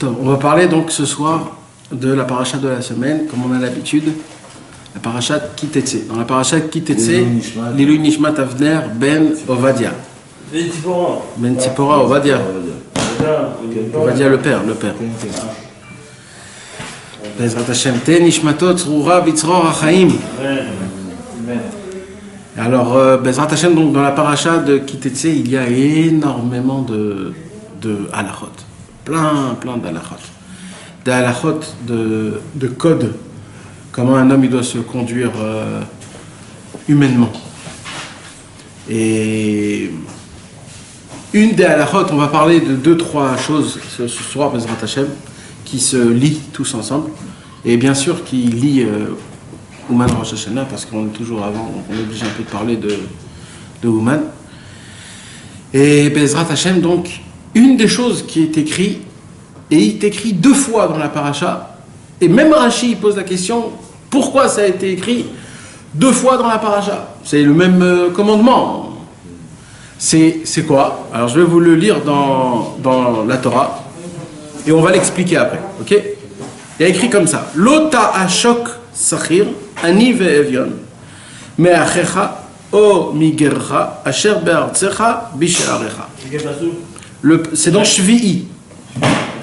On va parler donc ce soir de la paracha de la semaine, comme on a l'habitude, la paracha Kitetse. Dans la paracha Kitetse, Lilui Nishmat Avner Ben Ovadia. Ben Tzipora Ovadia. Ovadia le père. Bezrat Hashem, Te Nishmatot Tzrura Vitzror Achaim. Alors, Bezrat Hashem, donc dans la paracha de Kitetse, il y a énormément de halachot. Plein d'halachot. Des halachot de code. Comment un homme il doit se conduire humainement. Et une des halachot, on va parler de 2-3 choses ce soir, Bezrat Hashem, qui se lient tous ensemble. Et bien sûr, qui lient Ouman Rosh Hashanah, parce qu'on est toujours avant, on est obligé un peu de parler de Ouman. Et Bezrat Hashem, donc, une des choses qui est écrite, et il est écrit 2 fois dans la paracha, et même Rashi pose la question, pourquoi ça a été écrit 2 fois dans la paracha? C'est le même commandement. C'est quoi? Alors je vais vous le lire dans la Torah, et on va l'expliquer après, ok? Il y a écrit comme ça, Lota ashok sachir, ani ve'evion, me'achecha, o migercha, asher be'artsecha, bisharecha. C'est dans Shvi'i.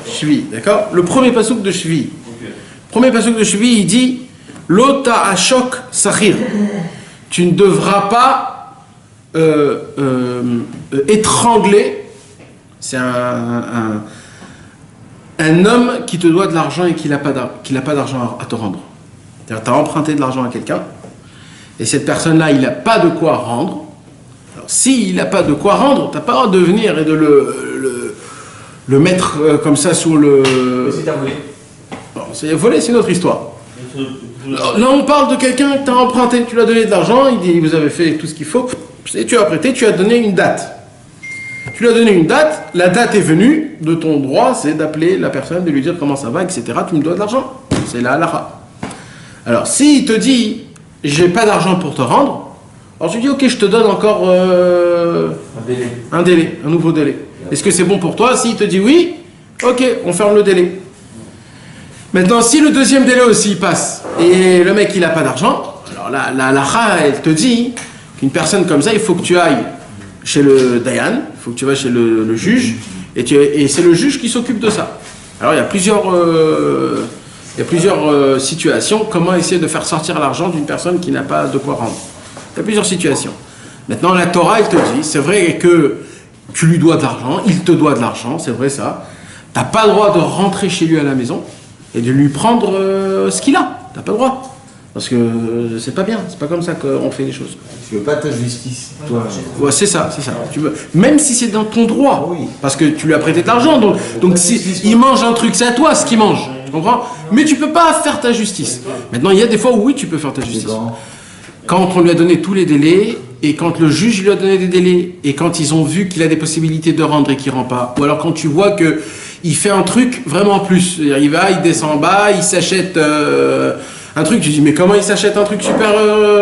Shvi'i, d'accord? Le premier pasuk de Shvi'i. Premier pasuk de Shvi'i, il dit Lota ashok sachir. Tu ne devras pas étrangler. C'est un homme qui te doit de l'argent et qui n'a pas d'argent à te rendre. Tu as emprunté de l'argent à quelqu'un et cette personne-là, il n'a pas de quoi rendre. Alors, s'il n'a pas de quoi rendre, tu n'as pas le droit de venir et de le mettre comme ça sous le... Mais c'est à voler. Bon, c'est volé, c'est une autre histoire. Là, on parle de quelqu'un que tu as emprunté, tu lui as donné de l'argent, il dit, vous avez fait tout ce qu'il faut, et tu as prêté, tu as donné une date. Tu lui as donné une date, la date est venue, de ton droit, c'est d'appeler la personne, de lui dire comment ça va, etc. Tu me dois de l'argent. C'est la halakha. Alors, s'il te dit, j'ai pas d'argent pour te rendre, alors tu dis, ok, je te donne encore un délai, un nouveau délai. Est-ce que c'est bon pour toi? S'il te dit oui, ok, on ferme le délai. Maintenant, si le deuxième délai aussi passe, et le mec il n'a pas d'argent, alors la halakha, elle te dit qu'une personne comme ça, il faut que tu ailles chez le Dayan, il faut que tu vas chez le juge, et c'est le juge qui s'occupe de ça. Alors il y a plusieurs situations, comment essayer de faire sortir l'argent d'une personne qui n'a pas de quoi rendre. Il y a plusieurs situations. Maintenant la Torah, elle te dit, c'est vrai que tu lui dois de l'argent, il te doit de l'argent, c'est vrai ça. Tu n'as pas le droit de rentrer chez lui à la maison et de lui prendre ce qu'il a. Tu n'as pas le droit. Parce que c'est pas bien, c'est pas comme ça qu'on fait les choses. Tu veux pas ta justice, toi. Ouais, c'est ça. Même si c'est dans ton droit, oui. Parce que tu lui as prêté de l'argent, donc si il mange un truc, c'est à toi ce qu'il mange, tu comprends? Mais tu peux pas faire ta justice. Maintenant, il y a des fois où oui, tu peux faire ta justice. Quand on lui a donné tous les délais, et quand le juge lui a donné des délais, et quand ils ont vu qu'il a des possibilités de rendre et qu'il rend pas, ou alors quand tu vois que il fait un truc vraiment plus, il va, il descend en bas, il s'achète un truc, tu dis mais comment il s'achète un truc super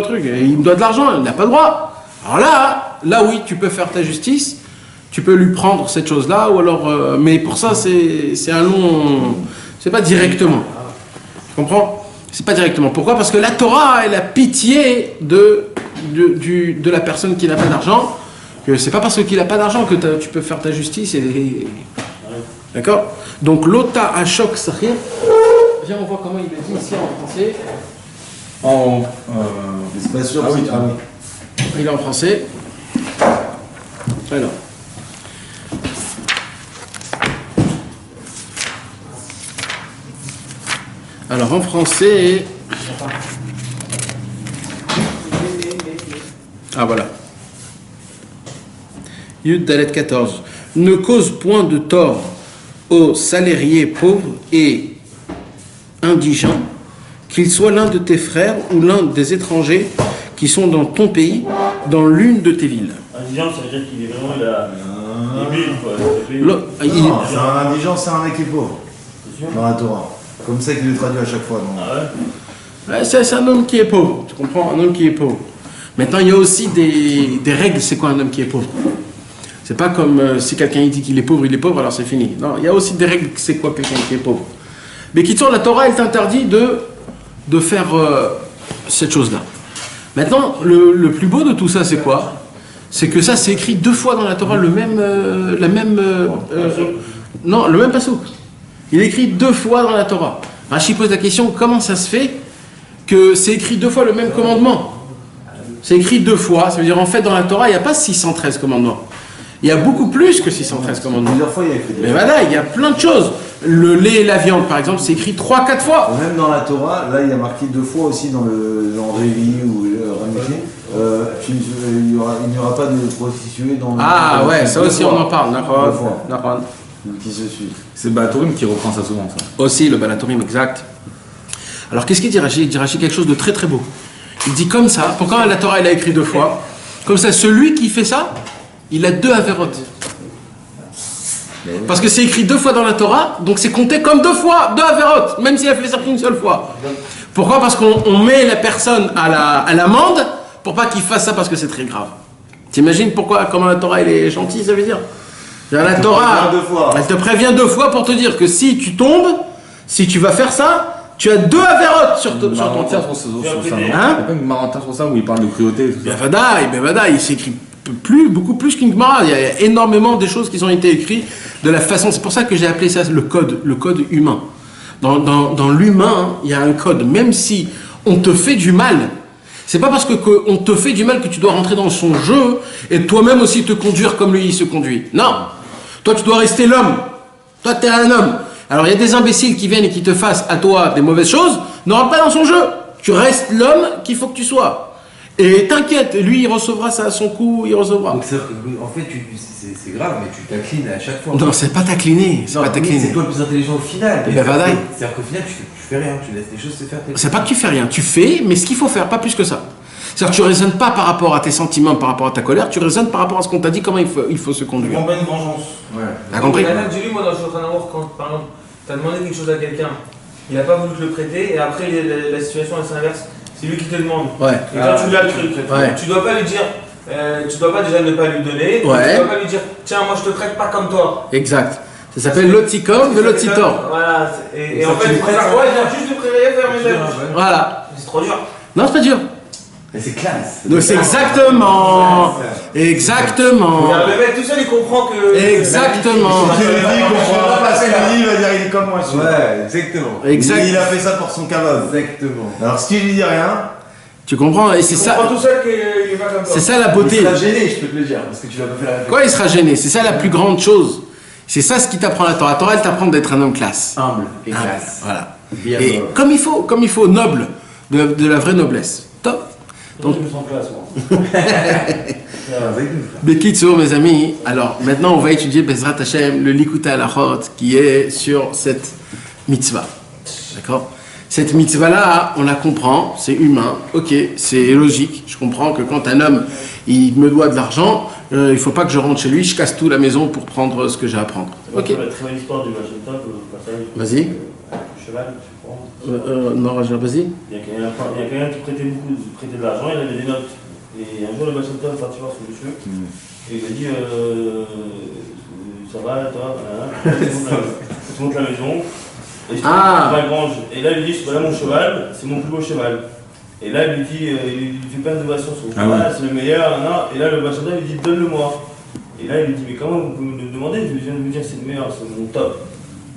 truc, il me doit de l'argent, il n'a pas le droit. Alors là oui, tu peux faire ta justice, tu peux lui prendre cette chose-là, ou alors, mais pour ça c'est un long, c'est pas directement, tu comprends? C'est pas directement. Pourquoi? Parce que la Torah, elle a pitié de la personne qui n'a pas d'argent, que c'est pas parce qu'il n'a pas d'argent que tu peux faire ta justice. D'accord? Donc, Lota Ashok Sahir. Viens, on voit comment il le dit ici en français. C'est pas sûr. Oui. Il est en français. Alors en français, voilà. Yud Dalet 14. Ne cause point de tort aux salariés pauvres et indigents, qu'ils soient l'un de tes frères ou l'un des étrangers qui sont dans ton pays, dans l'une de tes villes. Indigent, ça veut dire qu'il est vraiment débile, quoi. Un indigent, c'est un mec qui est pauvre. Dans la Torah. Comme ça qu'il le traduit à chaque fois. Non? Ah ouais? C'est un homme qui est pauvre, tu comprends? Un homme qui est pauvre. Maintenant, il y a aussi des règles, c'est quoi un homme qui est pauvre? C'est pas comme si quelqu'un il dit qu'il est pauvre, alors c'est fini. Non, il y a aussi des règles, c'est quoi quelqu'un qui est pauvre. Mais qui la Torah, elle t'interdit de faire cette chose-là. Maintenant, le plus beau de tout ça, c'est quoi? C'est que ça, c'est écrit 2 fois dans la Torah, le même passouk. Il est écrit 2 fois dans la Torah. Rashi pose la question, comment ça se fait que c'est écrit 2 fois le même commandement? C'est écrit 2 fois, ça veut dire en fait dans la Torah, il n'y a pas 613 commandements. Il y a beaucoup plus que 613 commandements. Plusieurs fois, il y a écrit. Mais voilà, il y a plein de choses. Le lait et la viande, par exemple, c'est écrit 3-4 fois. Même dans la Torah, là, il y a marqué 2 fois aussi dans le Révi ou Ramiké. Il n'y aura pas de prostituée dans le. Ah ouais, ça aussi on en parle. D'accord. Qui se suit. C'est Baatorim qui reprend ça souvent, ça. Aussi, le Balatorim, exact. Alors qu'est-ce qu'il dit Rashi? Il dit Rashi quelque chose de très très beau. Il dit comme ça, pourquoi la Torah elle a écrit 2 fois? Comme ça, celui qui fait ça, il a 2 avérotes. Parce que c'est écrit 2 fois dans la Torah, donc c'est compté comme 2 fois, 2 avérotes, même s'il a fait ça qu'une seule fois. Pourquoi? Parce qu'on met la personne à l'amende pour pas qu'il fasse ça parce que c'est très grave. T'imagines pourquoi, comment la Torah elle est gentille, ça veut dire? La Torah, elle te prévient 2 fois pour te dire que si tu tombes, si tu vas faire ça, tu as 2 avérotes sur ton cœur. Il n'y a pas une Maranta sur ça où il parle de cruauté et tout ça. Il s'écrit beaucoup plus qu'une Gemara. Il y a énormément de choses qui ont été écrites de la façon. C'est pour ça que j'ai appelé ça le code humain. Dans l'humain, il y a un code. Même si on te fait du mal, c'est pas parce qu'on te fait du mal que tu dois rentrer dans son jeu et toi-même aussi te conduire comme lui il se conduit. Non. Toi, tu dois rester l'homme. Toi, tu es un homme. Alors, il y a des imbéciles qui viennent et qui te fassent à toi des mauvaises choses. Ne rentre pas dans son jeu. Tu restes l'homme qu'il faut que tu sois. Et t'inquiète, lui, il recevra ça à son coup, il recevra. Donc, en fait, c'est grave, mais tu t'inclines à chaque fois. Non, c'est pas t'incliner. C'est pas t'incliner. C'est toi le plus intelligent au final. C'est-à-dire qu'au final, tu fais rien, tu laisses les choses se faire. C'est pas que tu fais rien. Tu fais, mais ce qu'il faut faire, pas plus que ça. C'est-à-dire que tu raisonnes pas par rapport à tes sentiments, par rapport à ta colère, tu raisonnes par rapport à ce qu'on t'a dit, comment il faut se conduire. On pas une vengeance. Ouais. T'as compris? J'ai lu, moi, dans le Shulchan Aruch, quand, par exemple, t'as demandé quelque chose à quelqu'un, il n'a pas voulu te le prêter, et après, la situation, elle s'inverse. C'est lui qui te demande. Ouais. Et quand tu l'as le truc, tu dois pas lui dire, tu dois pas déjà ne pas lui donner, Ouais. tu dois pas lui dire, tiens, moi, je te traite pas comme toi. Exact. Ça s'appelle l'otikom et l'otitor. Voilà. Et en fait, il vient juste de préveiller faire mes œuvres. Voilà. C'est trop dur. Non, c'est pas dur. Mais c'est classe. Donc c'est exactement. Exactement. Le mec tout seul, il comprend que. Exactement. Je lui dis, il comprend pas parce que lui, il va dire, il est comme moi. Ouais, exactement. Exact. Il a fait ça pour son kebab. Exactement. Alors, si je lui dis rien, Tu comprends? Et c'est Il ça. comprend tout seul qu'il est pas comme toi. C'est ça la Il beauté. sera gêné, je peux te le dire, parce que tu l'as pas fait la réflexion. Quoi, il sera gêné? C'est ça la plus grande chose. C'est ça ce qui t'apprend la Torah. La Torah, elle t'apprend d'être un homme classe. Humble et classe. Voilà. Bien Et beau. comme il faut, noble, de la vraie noblesse. Top. Donc, je me sens classe, moi. Avec nous. Bekitsour, mes amis, alors maintenant on va étudier Bezrat Hashem, le Likuta Halachot, qui est sur cette mitzvah. D'accord? Cette mitzvah-là, on la comprend, c'est humain, ok, c'est logique. Je comprends que quand un homme, il me doit de l'argent, il ne faut pas que je rentre chez lui, je casse tout la maison pour prendre ce que j'ai à prendre. Ok. La très belle histoire du Machinta, le passage. Vas-y. Le cheval, je crois. Non, vas-y. Il y a quelqu'un qui prêtait de l'argent, il avait des notes. Et un jour, le Machinta est parti voir son monsieur. Et il lui a dit ça va, toi, voilà. Tu montes la maison. Et je la grange. Et là, il lui dit voilà mon cheval, c'est mon plus beau cheval. Et là, il lui dit il lui fait plein d'innovations sur le cheval, c'est le meilleur, nan. Et là, le Machinta lui dit donne-le-moi. Et là, il lui dit mais comment vous pouvez me le demander? Je viens de vous dire c'est le meilleur, c'est mon top.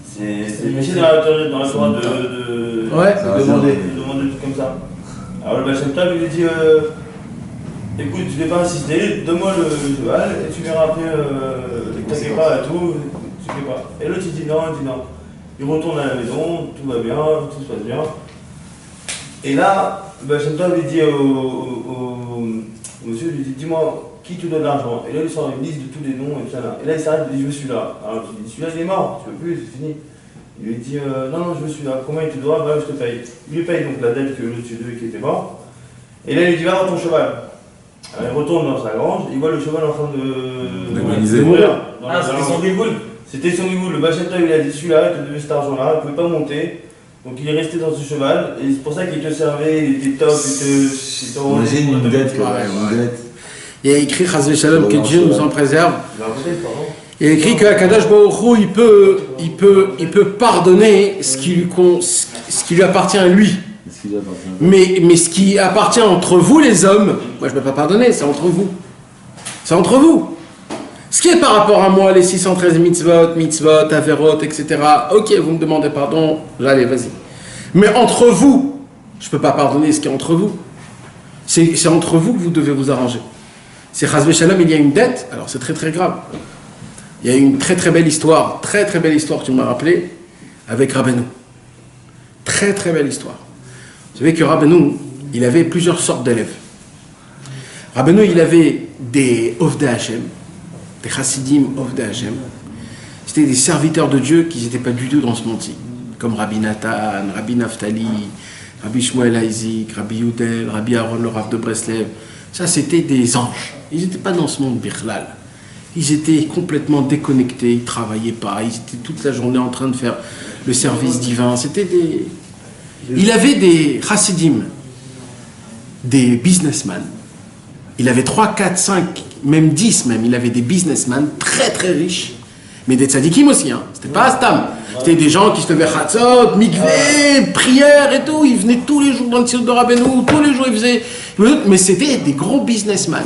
C'est imagine dans la Torah de demander des trucs comme ça. Alors le Machinta lui dit écoute, tu ne vais pas insister, donne-moi le cheval et tu verras après, t'inquiète pas et tout, tu fais pas. Et l'autre il dit non. Il retourne à la maison, tout va bien, tout se passe bien. Et là, Machinta lui dit au monsieur, il lui dit dis-moi, qui te donne l'argent? Et là il sort une liste de tous les noms et tout ça. Et là il s'arrête et dit je veux celui-là. Alors il dit celui-là il est mort, tu veux plus, c'est fini. Il lui dit non, je veux celui-là, combien il te doit? Bah je te paye. Il lui paye donc la dette que l'autre celui qui était mort. Et là il lui dit va dans ton cheval. Alors, il retourne dans sa grange, il voit le cheval en train de mourir. Ah, c'était son bigoul. C'était son bigoul. Le Machinta il a dit celui-là, il te devait cet argent-là, il ne pouvait pas monter. Donc il est resté dans ce cheval, et c'est pour ça qu'il te servait, il était top, il te imagine une dette, quoi. Il y a écrit Chazve Shalom, que Dieu nous en préserve. Il a raconté, pardon. Il y a écrit que Akadosh Baruch Hu, il peut pardonner ce qui lui appartient à lui. Mais ce qui appartient entre vous les hommes, moi je ne peux pas pardonner, c'est entre vous. C'est entre vous. Ce qui est par rapport à moi, les 613 mitzvot, averot, etc. Ok, vous me demandez pardon, allez, vas-y. Mais entre vous, je ne peux pas pardonner ce qui est entre vous. C'est entre vous que vous devez vous arranger. C'est Chazve Shalom, il y a une dette, alors c'est très très grave. Il y a une très très belle histoire que tu m'as rappelé, avec Rabbeinu. Très très belle histoire. Vous savez que Rabbeinu, il avait plusieurs sortes d'élèves. Rabbeinu, il avait des Ovdei Hashem, des Chassidim Ovdei Hashem. C'était des serviteurs de Dieu qui n'étaient pas du tout dans ce monde-ci. Comme Rabbi Nathan, Rabbi Naftali, Rabbi Shmuel Isaac, Rabbi Yudel, Rabbi Aaron, le Rav de Breslev. Ça, c'était des anges. Ils n'étaient pas dans ce monde Birlal. Ils étaient complètement déconnectés, ils ne travaillaient pas, ils étaient toute la journée en train de faire le service divin. C'était des... Il avait des chassidim, des businessmen. Il avait 3, 4, 5, même 10 même. Il avait des businessmen très très riches, mais des tzadikim aussi. Hein. C'était pas Astam. C'était des gens qui se levaient chatzot, mikveh, prière et tout. Ils venaient tous les jours dans le tzidut de Rabbeinu, tous les jours ils faisaient... Mais c'était des gros businessmen.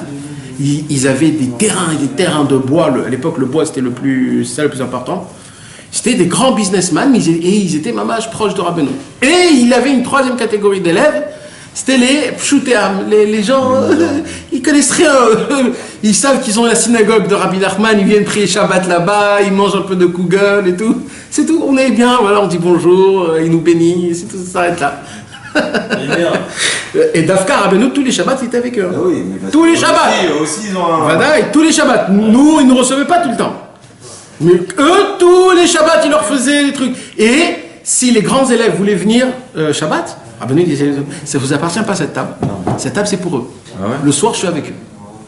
Ils avaient des terrains et des terrains de bois. À l'époque, le bois, c'était le plus important. C'était des grands businessmen, et ils étaient mamash proches de Rabbeinu. Et il avait une troisième catégorie d'élèves, c'était les pshutéam, les gens, ils connaissent rien. Ils savent qu'ils ont la synagogue de Rabbi Nachman, ils viennent prier Shabbat là-bas, ils mangent un peu de kugel et tout. C'est tout, on est bien, voilà, on dit bonjour, ils nous bénissent, c'est tout, ça s'arrête là. Et Dafka, Rabbeinu, tous les Shabbats, il était avec eux. Ah oui, mais tous les Shabbats. Aussi, ils ont un... Voilà, et tous les Shabbats. Nous, ils ne nous recevaient pas tout le temps. Mais eux, tous les Shabbats, ils leur faisaient des trucs. Et si les grands élèves voulaient venir Shabbat, Rabbeinu disait, ça ne vous appartient pas cette table. Non. Cette table, c'est pour eux. Ah ouais. Le soir, je suis avec eux.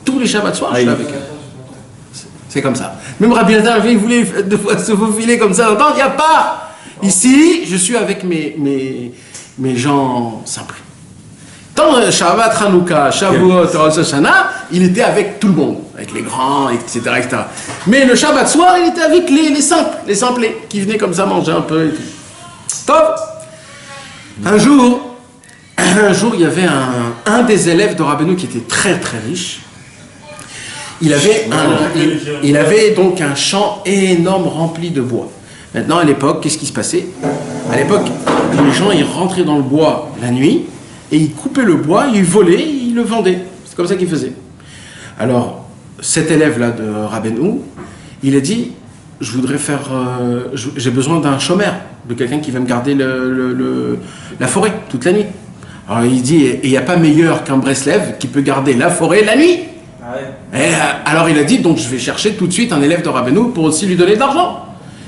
Tous les Shabbats soirs, je suis avec eux. C'est comme ça. Même Rabbi Nathan, il voulait se faufiler comme ça. Non, il n'y a pas. Ici, je suis avec mes gens simples. Tant Shabbat, Hanouka, Shavuot, Rosh Hashanah, il était avec tout le monde, avec les grands, etc., etc. Mais le Shabbat soir, il était avec les simples, les simplés, qui venaient comme ça manger un peu et tout. Top. Un jour, il y avait un des élèves de Rabbeinu qui était très très riche. Il avait donc un champ énorme rempli de bois. Maintenant, à l'époque, qu'est-ce qui se passait? À l'époque, les gens, ils rentraient dans le bois la nuit, et ils coupaient le bois, ils volaient, ils le vendaient. C'est comme ça qu'ils faisaient. Alors, cet élève-là de Rabbeinu, il a dit, je voudrais faire... j'ai besoin d'un chômeur, de quelqu'un qui va me garder la forêt toute la nuit. Alors il dit, et il n'y a pas meilleur qu'un Breslev qui peut garder la forêt la nuit. Ah ouais. Et, alors il a dit, donc je vais chercher tout de suite un élève de Rabbeinu pour aussi lui donner de l'argent.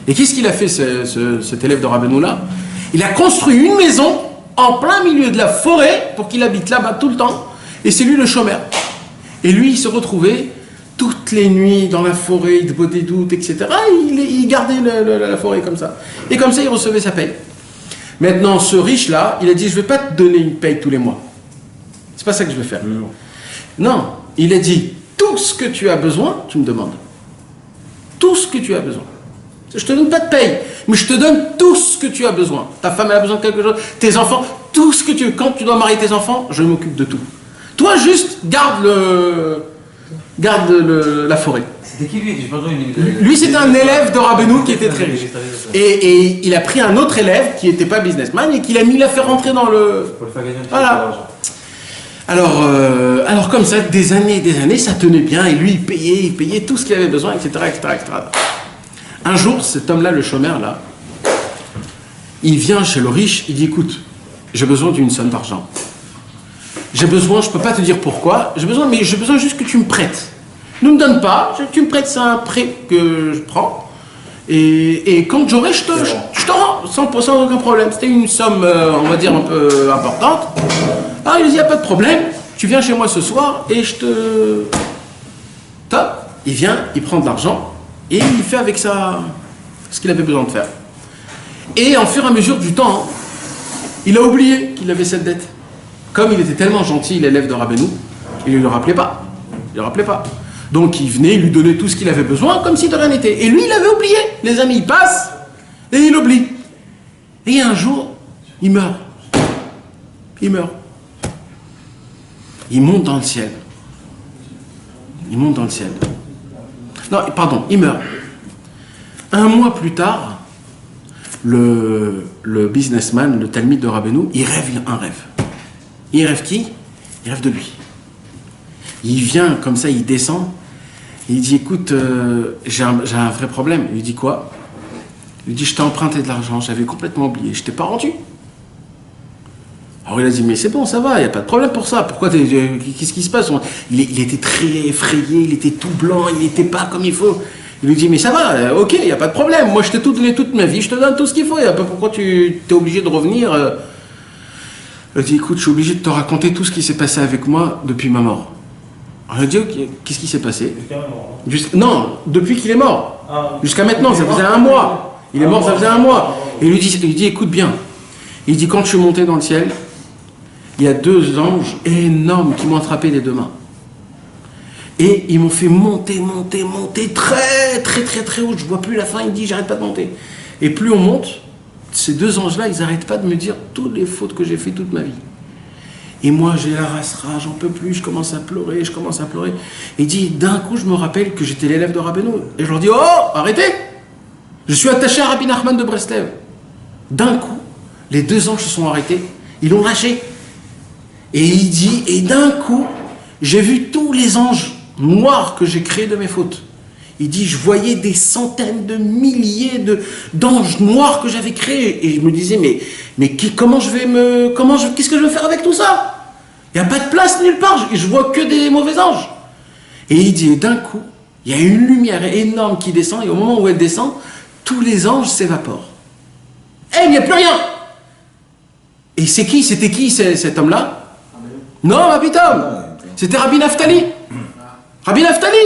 Et qu'est-ce qu'il a fait, cet élève de Rabbeinu-là? Il a construit une maison en plein milieu de la forêt pour qu'il habite là-bas tout le temps. Et c'est lui le chômeur. Et lui, il se retrouvait toutes les nuits dans la forêt, il bottait doutes, etc. Il gardait la forêt comme ça. Et comme ça, il recevait sa paye. Maintenant, ce riche-là, il a dit, je ne vais pas te donner une paye tous les mois. C'est pas ça que je vais faire. Non, il a dit, tout ce que tu as besoin, tu me demandes. Tout ce que tu as besoin. Je ne te donne pas de paye, mais je te donne tout ce que tu as besoin. Ta femme elle a besoin de quelque chose, tes enfants, tout ce que tu veux. Quand tu dois marier tes enfants, je m'occupe de tout. Toi, juste, garde la forêt. C'était qui lui? Lui, c'était un élève de Rabbeinu qui était très riche. Et il a pris un autre élève qui n'était pas businessman et qu'il l'a fait rentrer dans le... Pour le faire gagner un petit peu voilà. Alors comme ça, des années, ça tenait bien. Et lui, il payait tout ce qu'il avait besoin, etc., etc., etc. Un jour, cet homme-là, le chômeur, là, il vient chez le riche, il dit, écoute, j'ai besoin d'une somme d'argent. J'ai besoin, je ne peux pas te dire pourquoi, mais j'ai besoin juste que tu me prêtes. Ne me donne pas, tu me prêtes, c'est un prêt que je prends. Et quand j'aurai, je te rends, sans aucun problème. C'était une somme, on va dire, un peu importante. Ah, il dit, il n'y a pas de problème, tu viens chez moi ce soir et je te... Top, il vient, il prend de l'argent. Et il fait avec ça ce qu'il avait besoin de faire. Et en fur et à mesure du temps, il a oublié qu'il avait cette dette. Comme il était tellement gentil, l'élève de Rabbeinu, il ne le rappelait pas. il ne rappelait pas. Donc il venait, il lui donnait tout ce qu'il avait besoin, comme si de rien n'était. Et lui, il avait oublié. Les amis, il passe et il oublie. Et un jour, il meurt. Il meurt. Il monte dans le ciel. Il monte dans le ciel. Non, pardon, il meurt. Un mois plus tard, le businessman, le talmide de Rabbeinu, il rêve un rêve. Il rêve qui? Il rêve de lui. Il vient comme ça, il descend. Il dit, écoute, j'ai un vrai problème. Il lui dit quoi? Il lui dit, je t'ai emprunté de l'argent, j'avais complètement oublié, je t'ai pas rendu. Alors il a dit, mais c'est bon, ça va, il n'y a pas de problème pour ça. Pourquoi qu'est-ce qui se passe? Il était très effrayé, il était tout blanc, il n'était pas comme il faut. Il lui dit, mais ça va, ok, il n'y a pas de problème. Moi, je t'ai tout donné toute ma vie, je te donne tout ce qu'il faut. Il y a pas pourquoi tu es obligé de revenir. Il dit, écoute, je suis obligé de te raconter tout ce qui s'est passé avec moi depuis ma mort. Alors il dit, ok, qu'est-ce qui s'est passé? Non, depuis qu'il est mort. Jusqu'à maintenant, ça faisait un mois. Il est mort, ça faisait un mois. Et il lui dit, écoute bien. Il dit, quand je suis monté dans le ciel, il y a 2 anges énormes qui m'ont attrapé les 2 mains. Et ils m'ont fait monter très, très, très, très haut. Je vois plus la fin, il dit, j'arrête pas de monter. Et plus on monte, ces 2 anges-là, ils n'arrêtent pas de me dire toutes les fautes que j'ai fait toute ma vie. Et moi, j'ai la race-rage, j'en peux plus, je commence à pleurer. Et il dit, d'un coup, je me rappelle que j'étais l'élève de Rabbeinu. Et je leur dis, oh, arrêtez! Je suis attaché à Rabbi Nachman de Breslev. D'un coup, les 2 anges se sont arrêtés, ils l'ont lâché. Et il dit, et d'un coup, j'ai vu tous les anges noirs que j'ai créés de mes fautes. Il dit, je voyais des centaines de milliers d'anges noirs que j'avais créés. Et je me disais, mais qu'est-ce que je vais faire avec tout ça? Il n'y a pas de place nulle part, je vois que des mauvais anges. Et il dit, et d'un coup, il y a une lumière énorme qui descend, et au moment où elle descend, tous les anges s'évaporent. Et il n'y a plus rien. Et c'était qui cet homme-là? Non, Rabbi Tom. C'était Rabbi Naftali. Rabbi Naftali.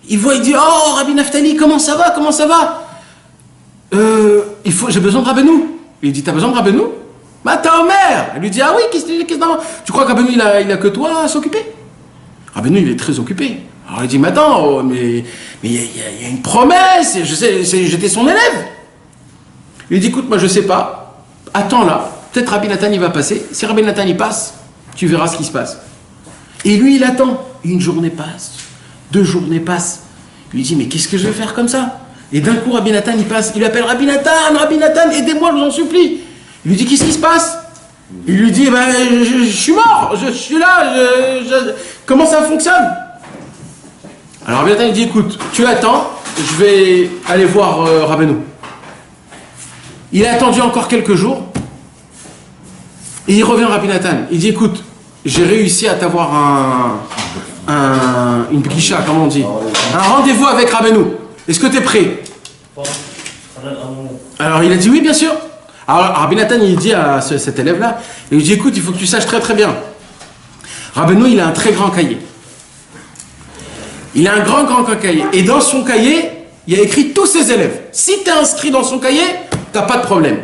Il dit, oh, Rabbi Naftali, comment ça va? J'ai besoin de Rabbeinu. Il dit, t'as besoin de Rabbeinu? Bah, t'as Omer. Il lui dit, ah oui, qu'est-ce que tu crois que Rabbeinu, il a que toi à s'occuper? Rabbeinu, il est très occupé. Alors il dit, mais attends, mais il y a une promesse, j'étais son élève. Il dit, écoute, moi je sais pas, attends là, peut-être Rabbi Nathan il va passer, si Rabbi Nathan il passe, tu verras ce qui se passe. Et lui il attend, 1 journée passe, 2 journées passent, il lui dit, mais qu'est-ce que je vais faire comme ça? Et d'un coup Rabbi Nathan il passe, il lui appelle Rabbi Nathan, aidez-moi, je vous en supplie. Il lui dit, qu'est-ce qui se passe? Il lui dit, ben, je suis mort, je suis là, comment ça fonctionne? Alors Rabbi Nathan il dit, écoute, tu attends, je vais aller voir Rabbeinu. Il a attendu encore quelques jours, et il revient Rabbi Nathan. Il dit, écoute, j'ai réussi à t'avoir une pgisha, comment on dit, un rendez-vous avec Rabbeinu. Est-ce que tu es prêt? Alors il a dit, oui, bien sûr. Alors Rabbi Nathan il dit à cet élève-là, il lui dit, écoute, il faut que tu saches très très bien. Rabbeinu, il a un très grand cahier. Il a un grand cahier. Et dans son cahier, il y a écrit tous ses élèves. Si tu es inscrit dans son cahier, tu n'as pas de problème.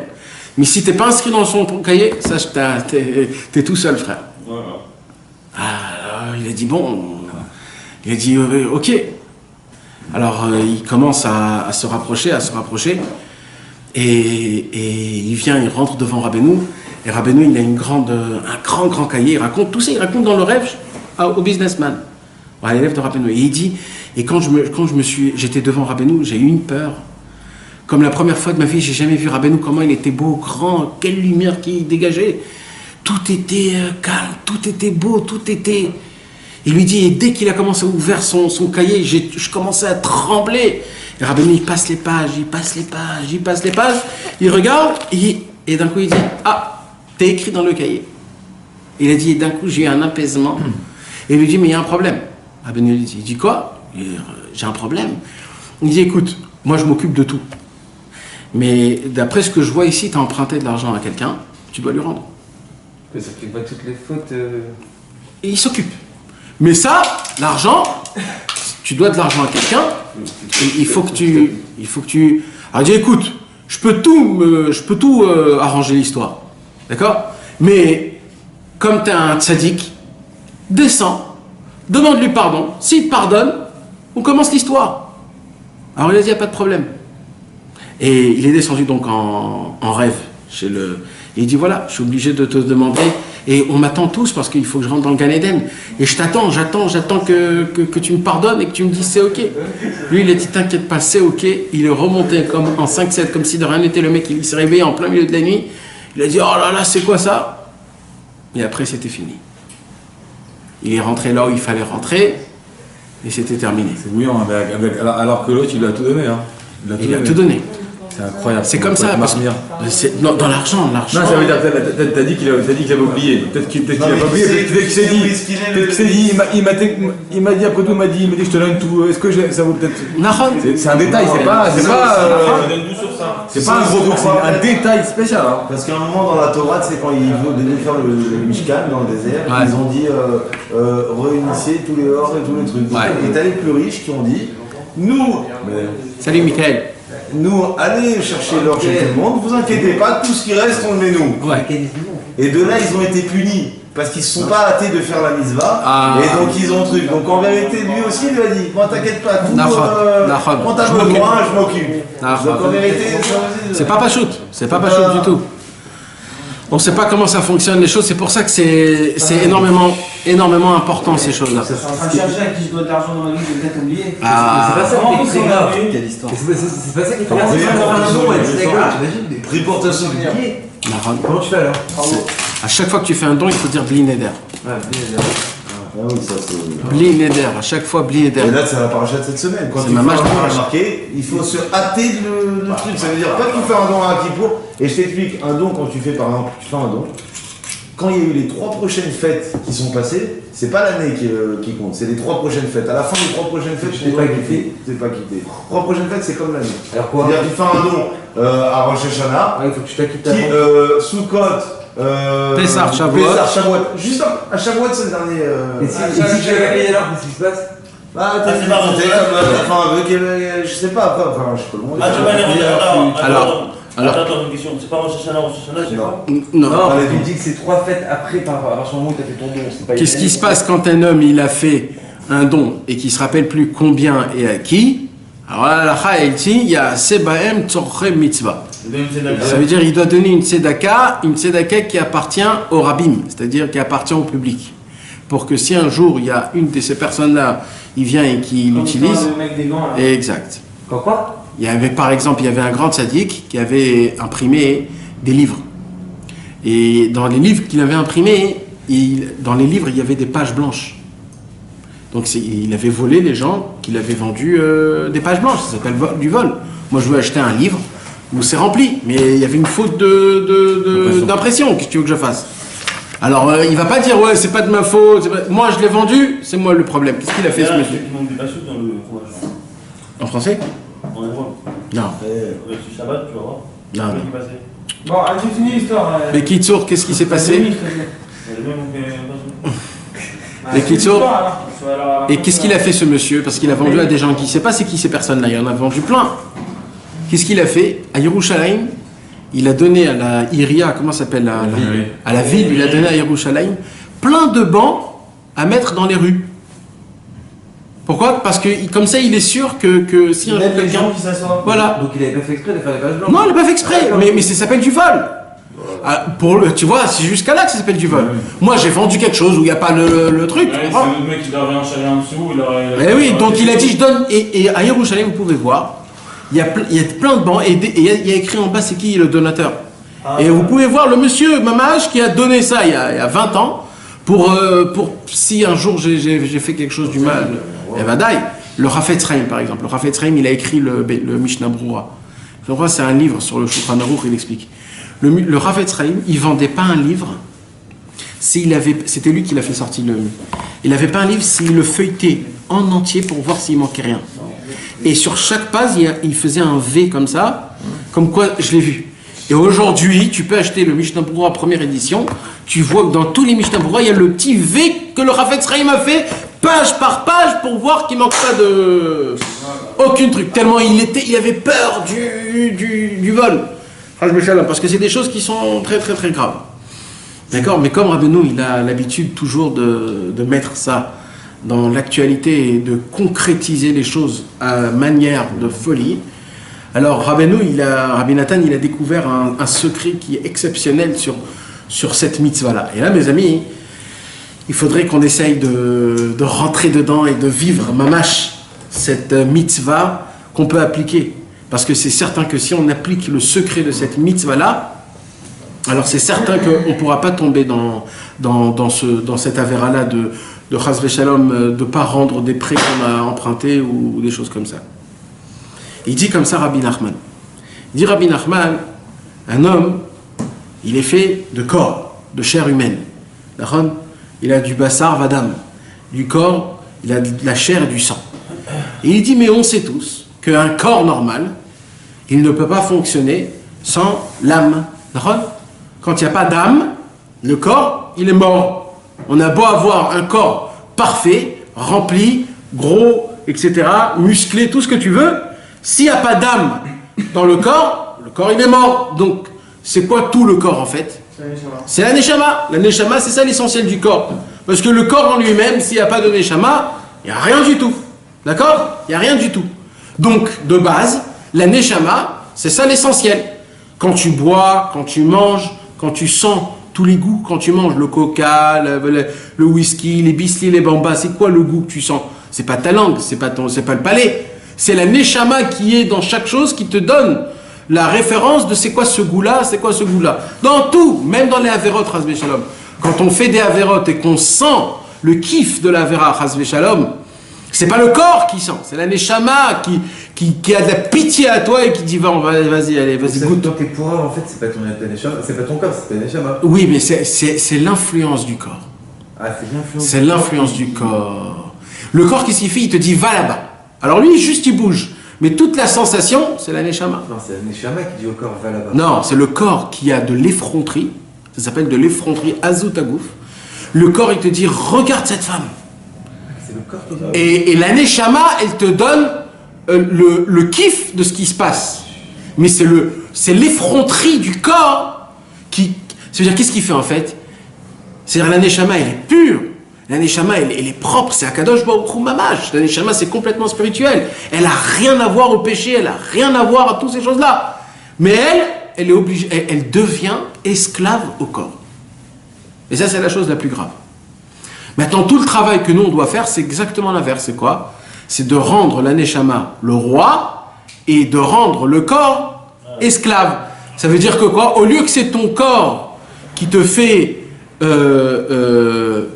Mais si tu n'es pas inscrit dans son cahier, sache que tu es tout seul, frère. Voilà. Alors, il a dit, bon. Il a dit, ok. Alors, il commence à se rapprocher. Et il vient, il rentre devant Rabbeinu. Et Rabbeinu, il a un grand cahier. Il raconte tout ça. Il raconte dans le rêve au businessman. À l'élève de Rabbeinu. Et il dit, et quand j'étais devant Rabbeinu, j'ai eu une peur. Comme la première fois de ma vie, j'ai jamais vu Rabbeinu, comment il était beau, grand, quelle lumière qui dégageait. Tout était calme, tout était beau, tout était... Il lui dit, et dès qu'il a commencé à ouvrir son cahier, je commençais à trembler. Et Rabbeinu, il passe les pages, il regarde, et d'un coup il dit, ah, t'es écrit dans le cahier. Il a dit, et d'un coup j'ai eu un apaisement. Et il lui dit, mais il y a un problème. Rabbeinu il dit, quoi? J'ai un problème. Il dit, écoute, moi je m'occupe de tout. Mais d'après ce que je vois ici, tu as emprunté de l'argent à quelqu'un, tu dois lui rendre. Ça fait pas toutes les fautes. Et il s'occupe. Mais ça, l'argent, tu dois de l'argent à quelqu'un, il faut que tu... Alors il dit, écoute, je peux tout arranger l'histoire. D'accord? Mais comme tu es un tzaddik, descends, demande-lui pardon. S'il pardonne, on commence l'histoire. Alors il a dit, il n'y a pas de problème. Et il est descendu donc en rêve chez le... Et il dit, voilà, je suis obligé de te demander, et on m'attend tous parce qu'il faut que je rentre dans le Gan Eden. Et je t'attends, j'attends que tu me pardonnes et que tu me dises c'est ok. Lui, il a dit, t'inquiète pas, c'est ok. Il est remonté comme en 5-7, comme si de rien n'était. Le mec, il s'est réveillé en plein milieu de la nuit. Il a dit, oh là là, c'est quoi ça? Et après, c'était fini. Il est rentré là où il fallait rentrer, et c'était terminé. C'est bouillant, alors que l'autre, il lui a tout donné. Hein. Il a tout donné. C'est incroyable. C'est comme ça, parce que dans l'argent. Non, ça veut dire, t'as dit qu'il avait oublié. Peut-être qu'il a pas oublié, peut-être qu'il s'est dit, il m'a dit, après tout, il m'a dit, je te donne tout, est-ce que ça vaut peut-être... C'est un détail, c'est pas un gros truc, c'est un détail spécial. Hein. Parce qu'à un moment dans la Torah, c'est quand ils devaient faire le Mishkan dans le désert, ils ont dit réunissez tous les ors et tous les trucs. Et t'as les plus riches qui ont dit, nous... Salut Michael. Nous, allez chercher l'or chez tout le monde, vous inquiétez pas, tout ce qui reste, on le met nous. Ouais. Et de là, ils ont été punis, parce qu'ils ne se sont pas hâtés de faire la mitzvah, et donc ils ont truc. Donc en vérité, lui aussi, il lui a dit, moi t'inquiète pas, tout, quand t'as besoin, je m'occupe. Donc en vérité, c'est pas pachout, c'est pas pachout du tout. On ne sait pas comment ça fonctionne les choses, c'est pour ça que c'est énormément important ces choses-là. Je suis en train de chercher à qui je dois de l'argent dans ma vie, j'ai peut-être oublié. C'est pas ça qui est très grave. Quelle histoire. C'est pas ça qui est très grave. Reportation. Comment tu fais alors? À chaque fois que tu fais un don, il faut dire Bli Neder. Ah oui, ça c'est... Bli Neder, à chaque fois Bli Neder. Et là, c'est la paracha de cette semaine. Quand tu fais un don à marquer, il faut se hâter le truc. Ça veut dire pas tout faire un don à Kippour. Et je t'explique, un don, quand tu fais par exemple, tu fais un don, quand il y a eu les 3 prochaines fêtes qui sont passées, c'est pas l'année qui compte, c'est les 3 prochaines fêtes. À la fin des 3 prochaines fêtes, tu t'es pas quitté. Tu t'es pas quitté. 3 prochaines fêtes, c'est comme l'année. Alors quoi? C'est-à-dire que tu fais un don à Rosh Hashanah, il faut que tu t'acquittes Sukkot, Pessah, Shavuot. Juste à Shavuot, c'est le dernier. Et si tu l'as payé alors, qu'est-ce qui se passe? C'est pas monté, je sais pas, enfin, je sais pas le monde. Attends, une question. C'est pas Rosh Hashanah, c'est quoi? Non. Tu dis que c'est 3 fêtes après, à partir du moment où tu as fait ton don. Qu'est-ce qui se passe quand un homme il a fait un don et qu'il ne se rappelle plus combien et à qui? Alors là, la Lacha, elle dit, il y a Sebahem Tzorche Mitzvah. Ça veut dire qu'il doit donner une tzedaka qui appartient au rabbin, c'est-à-dire qui appartient au public. Pour que si un jour il y a une de ces personnes-là, il vient et qu'il l'utilise. Exact. Quoi? Il y avait par exemple, il y avait un grand tzaddik qui avait imprimé des livres. Et dans les livres qu'il avait imprimés, dans les livres, il y avait des pages blanches. Donc il avait volé les gens qu'il avait vendu des pages blanches. Ça s'appelle du vol. Moi, je veux acheter un livre où c'est rempli, mais il y avait une faute d'impression. Qu'est-ce que tu veux que je fasse? Alors, il va pas dire, ouais, c'est pas de ma faute. Moi, je l'ai vendu, c'est moi le problème. Qu'est-ce qu'il a fait, ce monsieur? En français? En hébreu. Non. C'est Shabbat, tu vas voir. Non. Bon, as-tu fini l'histoire? Mais Kitsour, qu'est-ce qui s'est passé? Les Kitsour. Et qu'est-ce qu'il a fait, ce monsieur? Parce qu'il a vendu à des gens qui ne sait pas c'est qui ces personnes-là. Il en a vendu plein. Qu'est-ce qu'il a fait? À Yerushalayim, il a donné à la Iria, comment ça s'appelle, à la ville, il a donné à Yerushalayim plein de bancs à mettre dans les rues. Pourquoi? Parce que comme ça, il est sûr que si un quelqu'un qui s'assoit. Voilà. Donc il n'avait pas fait exprès de faire des pages blanches. Non, il n'a pas fait exprès, mais ça s'appelle du vol. Tu vois, c'est jusqu'à là que ça s'appelle du vol. Moi, j'ai vendu quelque chose où il n'y a pas le truc. C'est le mec qui avait un chalet en dessous. Eh oui, donc il a dit je donne. Et à Yerushalayim, vous pouvez voir, il y a plein de bancs et il y a écrit en bas c'est qui le donateur. Et vous pouvez voir le monsieur Mamage qui a donné ça il y a 20 ans pour si un jour j'ai fait quelque chose du mal. Et Vadaï, le Rafetz Chaim par exemple. Le Rafetz Chaim, il a écrit le Mishnah Brura. C'est un livre sur le Shulchan Aruch, il explique. Le Rafetz Chaim, il vendait pas un livre c'était lui qui l'a fait sortir. Il n'avait pas un livre s'il le feuilletait en entier pour voir s'il manquait rien. Et sur chaque page, il faisait un V comme ça, comme quoi je l'ai vu. Et aujourd'hui, tu peux acheter le Mishnah Brura première édition, tu vois que dans tous les Mishnah Brura, il y a le petit V que le Rafetz Chaim a fait, page par page, pour voir qu'il ne manque pas de... aucun truc. Tellement il avait peur du vol. Parce que c'est des choses qui sont très très très graves. D'accord? Mais comme Rabbeinu, il a l'habitude toujours de mettre ça dans l'actualité et de concrétiser les choses à manière de folie. Alors Rabbi Nathan, il a découvert un secret qui est exceptionnel sur cette mitzvah-là. Et là, mes amis, il faudrait qu'on essaye de rentrer dedans et de vivre mamash cette mitzvah qu'on peut appliquer. Parce que c'est certain que si on applique le secret de cette mitzvah-là, alors c'est certain qu'on ne pourra pas tomber dans cette avéra-là de chas v'shalom, de ne pas rendre des prêts qu'on a empruntés ou des choses comme ça. Il dit comme ça Rabbi Nachman. Il dit Rabbi Nachman, un homme, il est fait de corps, de chair humaine. D'accord ? Il a du bassar vadam, du corps, il a de la chair et du sang. Et il dit, mais on sait tous qu'un corps normal, il ne peut pas fonctionner sans l'âme. D'accord ? Quand il n'y a pas d'âme, le corps, il est mort. On a beau avoir un corps parfait, rempli, gros, etc., musclé, tout ce que tu veux, s'il n'y a pas d'âme dans le corps, il est mort. Donc, c'est quoi tout le corps en fait ? C'est la neshama. La neshama, c'est ça l'essentiel du corps. Parce que le corps en lui-même, s'il n'y a pas de neshama, il n'y a rien du tout. D'accord ? Il n'y a rien du tout. Donc, de base, la neshama, c'est ça l'essentiel. Quand tu bois, quand tu manges, quand tu sens tous les goûts, quand tu manges le coca, le whisky, les biscuits, les bambas, c'est quoi le goût que tu sens ? C'est pas ta langue, c'est pas le palais. C'est la neshama qui est dans chaque chose qui te donne la référence de c'est quoi ce goût-là, c'est quoi ce goût-là. Dans tout, même dans les averot, chas v'shalom. Quand on fait des averot et qu'on sent le kiff de l'avera, chas v'shalom, c'est pas le corps qui sent, c'est la neshama qui a de la pitié à toi et qui dit vas-y, goûte. Donc tes pourras, en fait, c'est pas ton neshama, c'est pas ton corps, c'est ta neshama. Oui, mais c'est l'influence du corps. Ah, c'est l'influence. C'est l'influence du corps. Le corps, qu'est-ce qu'il fait ? Il te dit va là-bas. Alors lui, juste il bouge. Mais toute la sensation, c'est la neshama. Non, c'est la neshama qui dit au corps va là-bas. Non, c'est le corps qui a de l'effronterie. Ça s'appelle de l'effronterie azoutagouf. Le corps, il te dit regarde cette femme. C'est le corps qui dit. Et la neshama, elle te donne le kiff de ce qui se passe. Mais c'est l'effronterie du corps qui. C'est-à-dire, qu'est-ce qu'il fait en fait ? C'est-à-dire, la neshama, elle est pure. La neshama, elle est propre, c'est Akadosh Baruch Hu Mamash. La neshama, c'est complètement spirituel. Elle n'a rien à voir au péché, elle n'a rien à voir à toutes ces choses-là. Mais elle est obligée, elle devient esclave au corps. Et ça, c'est la chose la plus grave. Maintenant, tout le travail que nous, on doit faire, c'est exactement l'inverse. C'est quoi ? C'est de rendre la neshama le roi et de rendre le corps esclave. Ça veut dire que quoi ? Au lieu que c'est ton corps qui te fait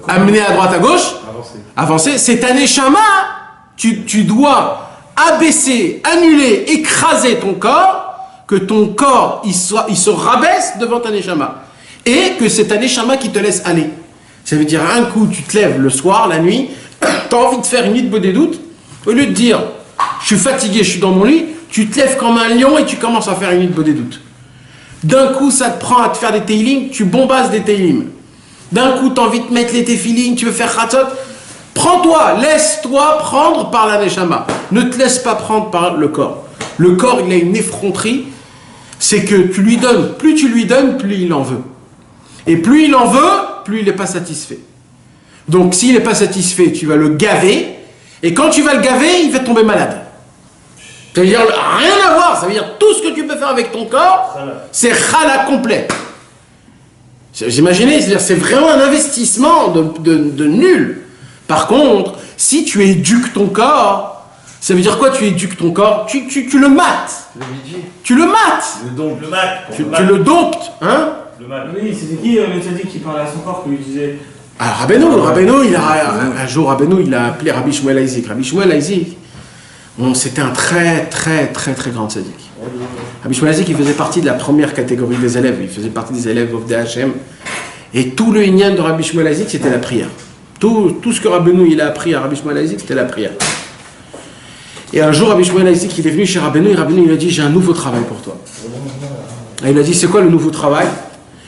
amener à droite à gauche, avancer, c'est ta neshama. Tu dois abaisser, annuler, écraser ton corps, que ton corps il se rabaisse devant ta neshama, et que c'est ta neshama qui te laisse aller. Ça veut dire un coup tu te lèves le soir, la nuit, tu as envie de faire une mitbo des doutes, au lieu de dire je suis fatigué, je suis dans mon lit, tu te lèves comme un lion et tu commences à faire une mitbo des doutes. D'un coup ça te prend à te faire des teilim, tu bombasses des teilim. D'un coup, tu as envie de mettre les téfilines, tu veux faire khatzot. Prends-toi, laisse-toi prendre par la neshama. Ne te laisse pas prendre par le corps. Le corps, il a une effronterie. C'est que tu lui donnes, plus il en veut. Et plus il en veut, plus il n'est pas satisfait. Donc, s'il n'est pas satisfait, tu vas le gaver. Et quand tu vas le gaver, il va tomber malade. Ça veut dire rien à voir. Ça veut dire tout ce que tu peux faire avec ton corps, c'est khala complet. J'imaginais, c'est-à-dire c'est vraiment un investissement de nul. Par contre, si tu éduques ton corps, ça veut dire quoi tu éduques ton corps ? Tu le mates. Tu le mates. Tu le domptes. Hein ? Oui, c'était qui le tzaddik qui parlait à son corps, qui lui disait... Ah, Rabbeinu, un jour, Rabbeinu, il a appelé Rabbi Shmuel Aizik. Rabbi Shmuel Aizik, c'était un très, très, très, très grand tzaddik. Rabbi Shmuel Aizik, il faisait partie de la première catégorie des élèves. Il faisait partie des élèves of Hashem. Et tout le inyan de Rabbi Shmuel Aizik, c'était la prière. Tout ce que Rabbeinu il a appris à Rabbi Shmuel Aizik, c'était la prière. Et un jour, Rabbi Shmuel Aizik, il est venu chez Rabbeinu, et Rabbeinu il a dit, j'ai un nouveau travail pour toi. Et il a dit, c'est quoi le nouveau travail ?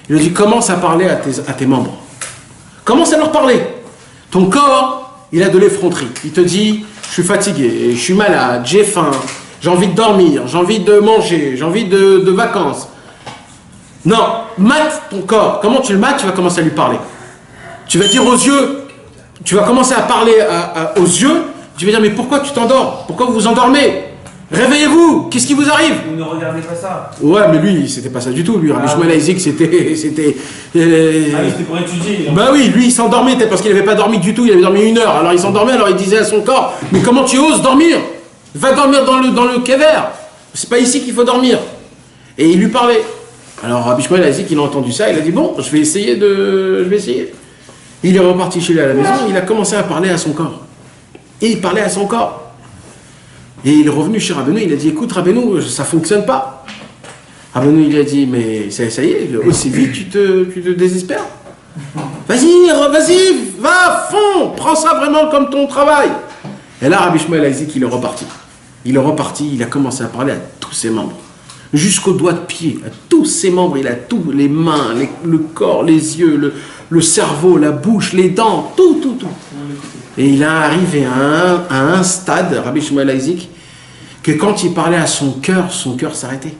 Il a dit, commence à parler à tes membres. Commence à leur parler. Ton corps, il a de l'effronterie. Il te dit, je suis fatigué, je suis malade, j'ai faim, j'ai envie de dormir, j'ai envie de manger, j'ai envie de vacances. Non, mate ton corps. Comment tu le mates ? Tu vas commencer à lui parler. Tu vas dire aux yeux, tu vas commencer à parler aux yeux, tu vas dire mais pourquoi tu t'endors? Pourquoi vous vous endormez? Réveillez-vous, qu'est-ce qui vous arrive? Vous ne regardez pas ça. Ouais, mais lui, c'était pas ça du tout. Lui, Rabbi Shmuel Isaac, c'était. C'était pour étudier. Bah oui, lui, il s'endormait peut-être parce qu'il n'avait pas dormi du tout, il avait dormi 1 heure. Alors il s'endormait, alors il disait à son corps, mais comment tu oses dormir? Va dormir dans le kever. C'est pas ici qu'il faut dormir. Et il lui parlait. Alors Rabbi Shmuel Isaac, il a entendu ça, il a dit bon, je vais essayer. Il est reparti chez lui à la maison, il a commencé à parler à son corps. Et il parlait à son corps. Et il est revenu chez Rabbeinu, il a dit écoute Rabbeinu, ça fonctionne pas. Rabbeinu il a dit mais ça y est, aussi vite tu te désespères. Vas-y, va à fond, prends ça vraiment comme ton travail. Et là Rabbi Shmuel Isaac il est reparti. Il a commencé à parler à tous ses membres. Jusqu'aux doigts de pied, à tous ses membres, il a tous les mains, le corps, les yeux, le cerveau, la bouche, les dents, tout. Et il est arrivé à un stade, Rabbi Shmuel Isaac, que quand il parlait à son cœur s'arrêtait.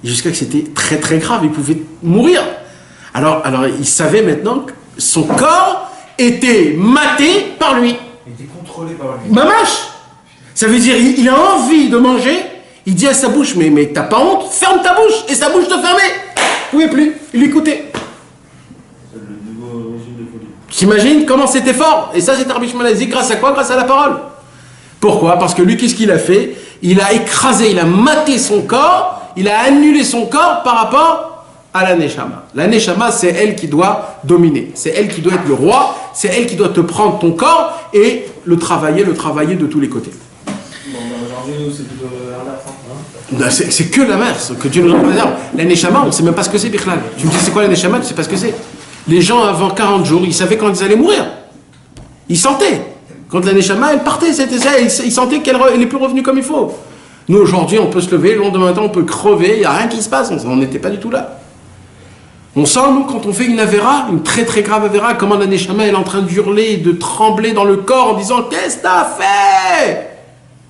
Jusqu'à que c'était très très grave, il pouvait mourir. Alors il savait maintenant que son corps était maté par lui. Il était contrôlé par lui. Mamache. Ça veut dire, il a envie de manger, il dit à sa bouche, mais t'as pas honte, ferme ta bouche, et sa bouche te fermait. Il pouvait plus, il écoutait. T'imagines comment c'était fort? Et ça, c'est Rabbi Shmuel Isaac, grâce à quoi? Grâce à la parole. Pourquoi? Parce que lui, qu'est-ce qu'il a fait? Il a écrasé, il a maté son corps, il a annulé son corps par rapport à la Neshama. La Neshama, c'est elle qui doit dominer. C'est elle qui doit être le roi, c'est elle qui doit te prendre ton corps et le travailler de tous les côtés. Bon, aujourd'hui, nous, c'est plutôt l'inverse. C'est que l'inverse, que Dieu nous en préserve. La Neshama, on ne sait même pas ce que c'est, Bichlal. Tu me dis, c'est quoi la Neshama? Tu ne sais pas ce que c'est. Les gens, avant 40 jours, ils savaient quand ils allaient mourir. Ils sentaient. Quand la Neshama, elle partait, c'était ça, ils sentaient qu'elle n'est plus revenue comme il faut. Nous, aujourd'hui, on peut se lever, le lendemain matin, on peut crever, il n'y a rien qui se passe, on n'était pas du tout là. On sent, nous, quand on fait une avéra, une très très grave avéra, comment la Neshama, elle est en train d'hurler, de trembler dans le corps en disant « Qu'est-ce que t'as fait ?»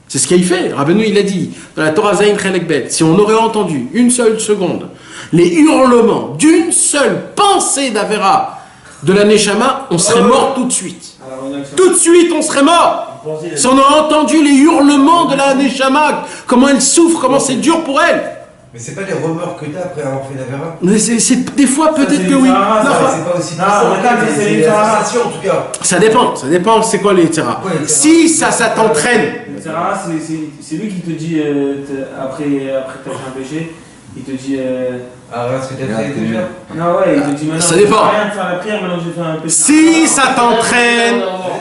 C'est ce qu'il fait. Rabbeinu, il a dit, dans la Torah Zayin Chelek Bet, si on aurait entendu une seule seconde les hurlements d'une seule pensée d'Avera de la Neshama, on serait mort tout de suite. Tout de suite, on serait mort. Si on a entendu les hurlements de la Neshama, comment elle souffre, comment c'est dur pour elle. Mais c'est pas les remords que t'as après avoir fait l'Avera? Mais c'est des fois peut-être que oui. C'est pas aussi c'est les sensations en tout cas. Ça dépend c'est quoi les terrains. Si ça t'entraîne. Le terrain, c'est lui qui te dit, après que tu as fait un péché, il te dit... regarde ce que tu as fait déjà. Non, ouais, il te dit maintenant, ça dépend. Rien de faire la prière, maintenant j'ai fait un péché.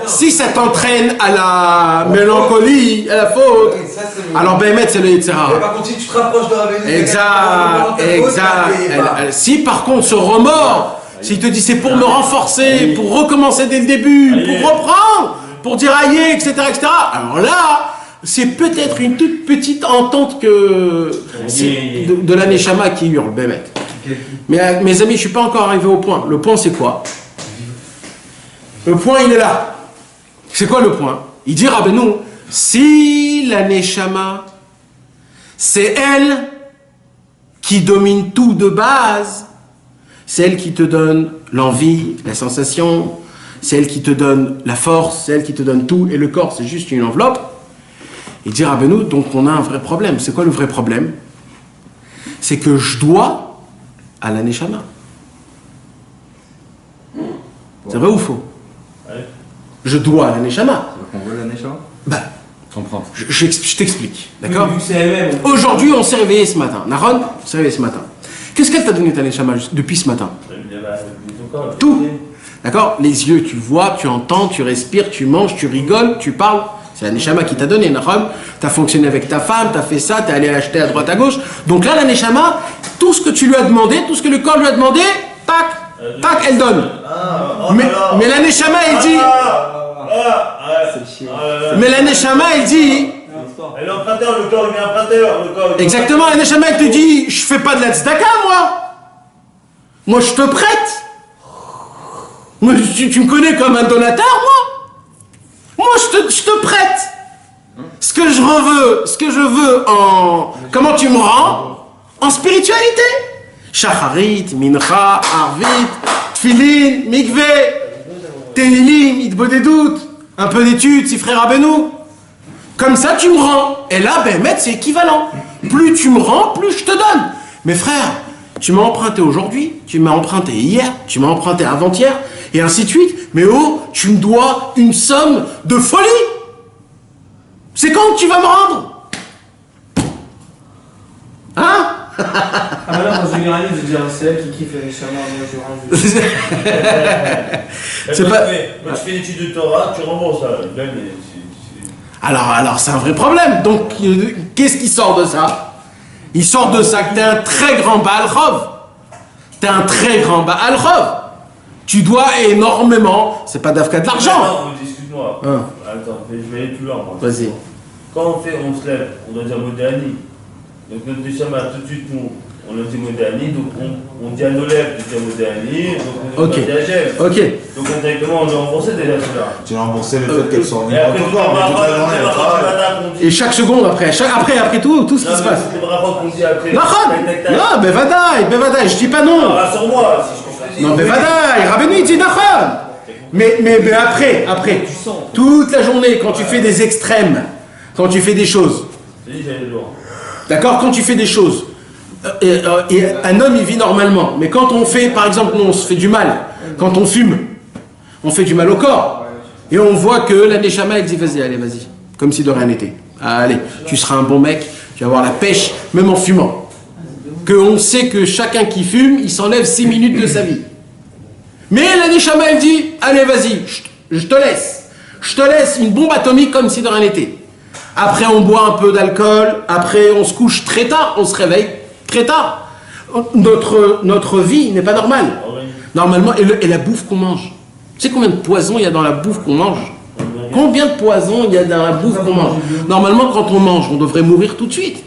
Si ça t'entraîne à la mélancolie, à la faute, alors Bémet, c'est le Yitzhara. Mais par contre, si tu te rapproches de Rabbeinu, exact. Si par contre ce remords, s'il te dit c'est pour me renforcer, pour recommencer dès le début, pour reprendre, pour dire aïe, etc., alors là, c'est peut-être une toute petite entente que de la Neshama qui hurle, Bémet. Mais mes amis, je ne suis pas encore arrivé au point. Le point, c'est quoi? Le point, il est là. C'est quoi le point? Il dit Rabbeinu, si la Neshama, c'est elle qui domine tout de base, c'est elle qui te donne l'envie, la sensation, c'est elle qui te donne la force, c'est elle qui te donne tout, et le corps, c'est juste une enveloppe. Il dit Rabbeinu, donc on a un vrai problème. C'est quoi le vrai problème? C'est que je dois à la Neshama. C'est vrai ou faux? Je dois à la Neshama. On veut la Neshama? Bah, je t'explique, d'accord? Aujourd'hui, on s'est réveillé ce matin. Naron, on s'est réveillé ce matin. Qu'est-ce qu'elle t'a donné ta Neshama depuis ce matin? Tout. D'accord? Les yeux, tu vois, tu entends, tu respires, tu manges, tu rigoles, tu parles. C'est la Neshama qui t'a donné, Naron. Tu as fonctionné avec ta femme, tu as fait ça, tu es allé acheter à droite à gauche. Donc là, la Neshama, tout ce que tu lui as demandé, tout ce que le corps lui a demandé, tac, elle donne. Mais la Neshama, elle dit... Mais la Neshama, elle dit... Elle est emprunteur, le corps, il est emprunteur. Exactement, la Neshama, elle te dit, je fais pas de la tzedaka, moi. Moi, je te prête. Moi, tu me connais comme un donateur, moi. Moi, je te prête. Ce que je veux en... Comment tu me rends? En spiritualité. Shacharit, Mincha, Arvit, Tfilin, Mikveh. Télim, Itbo des doutes, un peu d'études, si frère Abenou. Comme ça, tu me rends. Et là, ben, maître, c'est équivalent. Plus tu me rends, plus je te donne. Mais frère, tu m'as emprunté aujourd'hui, tu m'as emprunté hier, tu m'as emprunté avant-hier, et ainsi de suite. Mais oh, tu me dois une somme de folie. C'est quand que tu vas me rendre? Hein? Ah bah là, quand je gagne, je veux dire, c'est elle qui kiffe les chamans, moi je rends. C'est pas... Quand tu fais l'étude de Torah, tu rembourses ça. Alors, c'est un vrai problème. Donc, qu'est-ce qui sort de ça? Il sort de ça que t'es un très grand Baal Chov. T'es un très grand Baal Chov. Tu dois énormément. C'est pas d'Afka de l'argent. Excuse-moi. Attends, je vais aller plus loin. Vas-y. Quand on se lève, on doit dire Modéani. Donc notre déchama, tout de suite, nous, on a dit Modéani, donc on dit à nos lèvres de dire Modéani, donc on dit à Gem. Ok. Donc indirectement, on a remboursé déjà cela. Tu as remboursé le fait qu'elle soit en Et après, toute la journée, Et chaque seconde après tout ce qui se passe. Non, Bevadaï, je dis pas non. Rassure-moi. Non, Bevadaï, Rabbeinu, il dit Nachon. Mais après, toute la journée, quand tu fais des extrêmes, quand tu fais des choses, d'accord, quand tu fais des choses, et un homme il vit normalement, mais quand on fait, par exemple, nous on se fait du mal, quand on fume, on fait du mal au corps, et on voit que la Neshama elle dit vas-y, comme si de rien n'était. Allez, tu seras un bon mec, tu vas avoir la pêche, même en fumant. On sait que chacun qui fume, il s'enlève 6 minutes de sa vie. Mais la Neshama elle dit, allez vas-y, je te laisse une bombe atomique comme si de rien n'était. Après on boit un peu d'alcool, après on se couche très tard, on se réveille très tard. Notre vie n'est pas normale. Normalement, et la bouffe qu'on mange. Tu sais combien de poison il y a dans la bouffe qu'on mange? Combien de poison il y a dans la bouffe qu'on mange? Normalement, quand on mange, on devrait mourir tout de suite.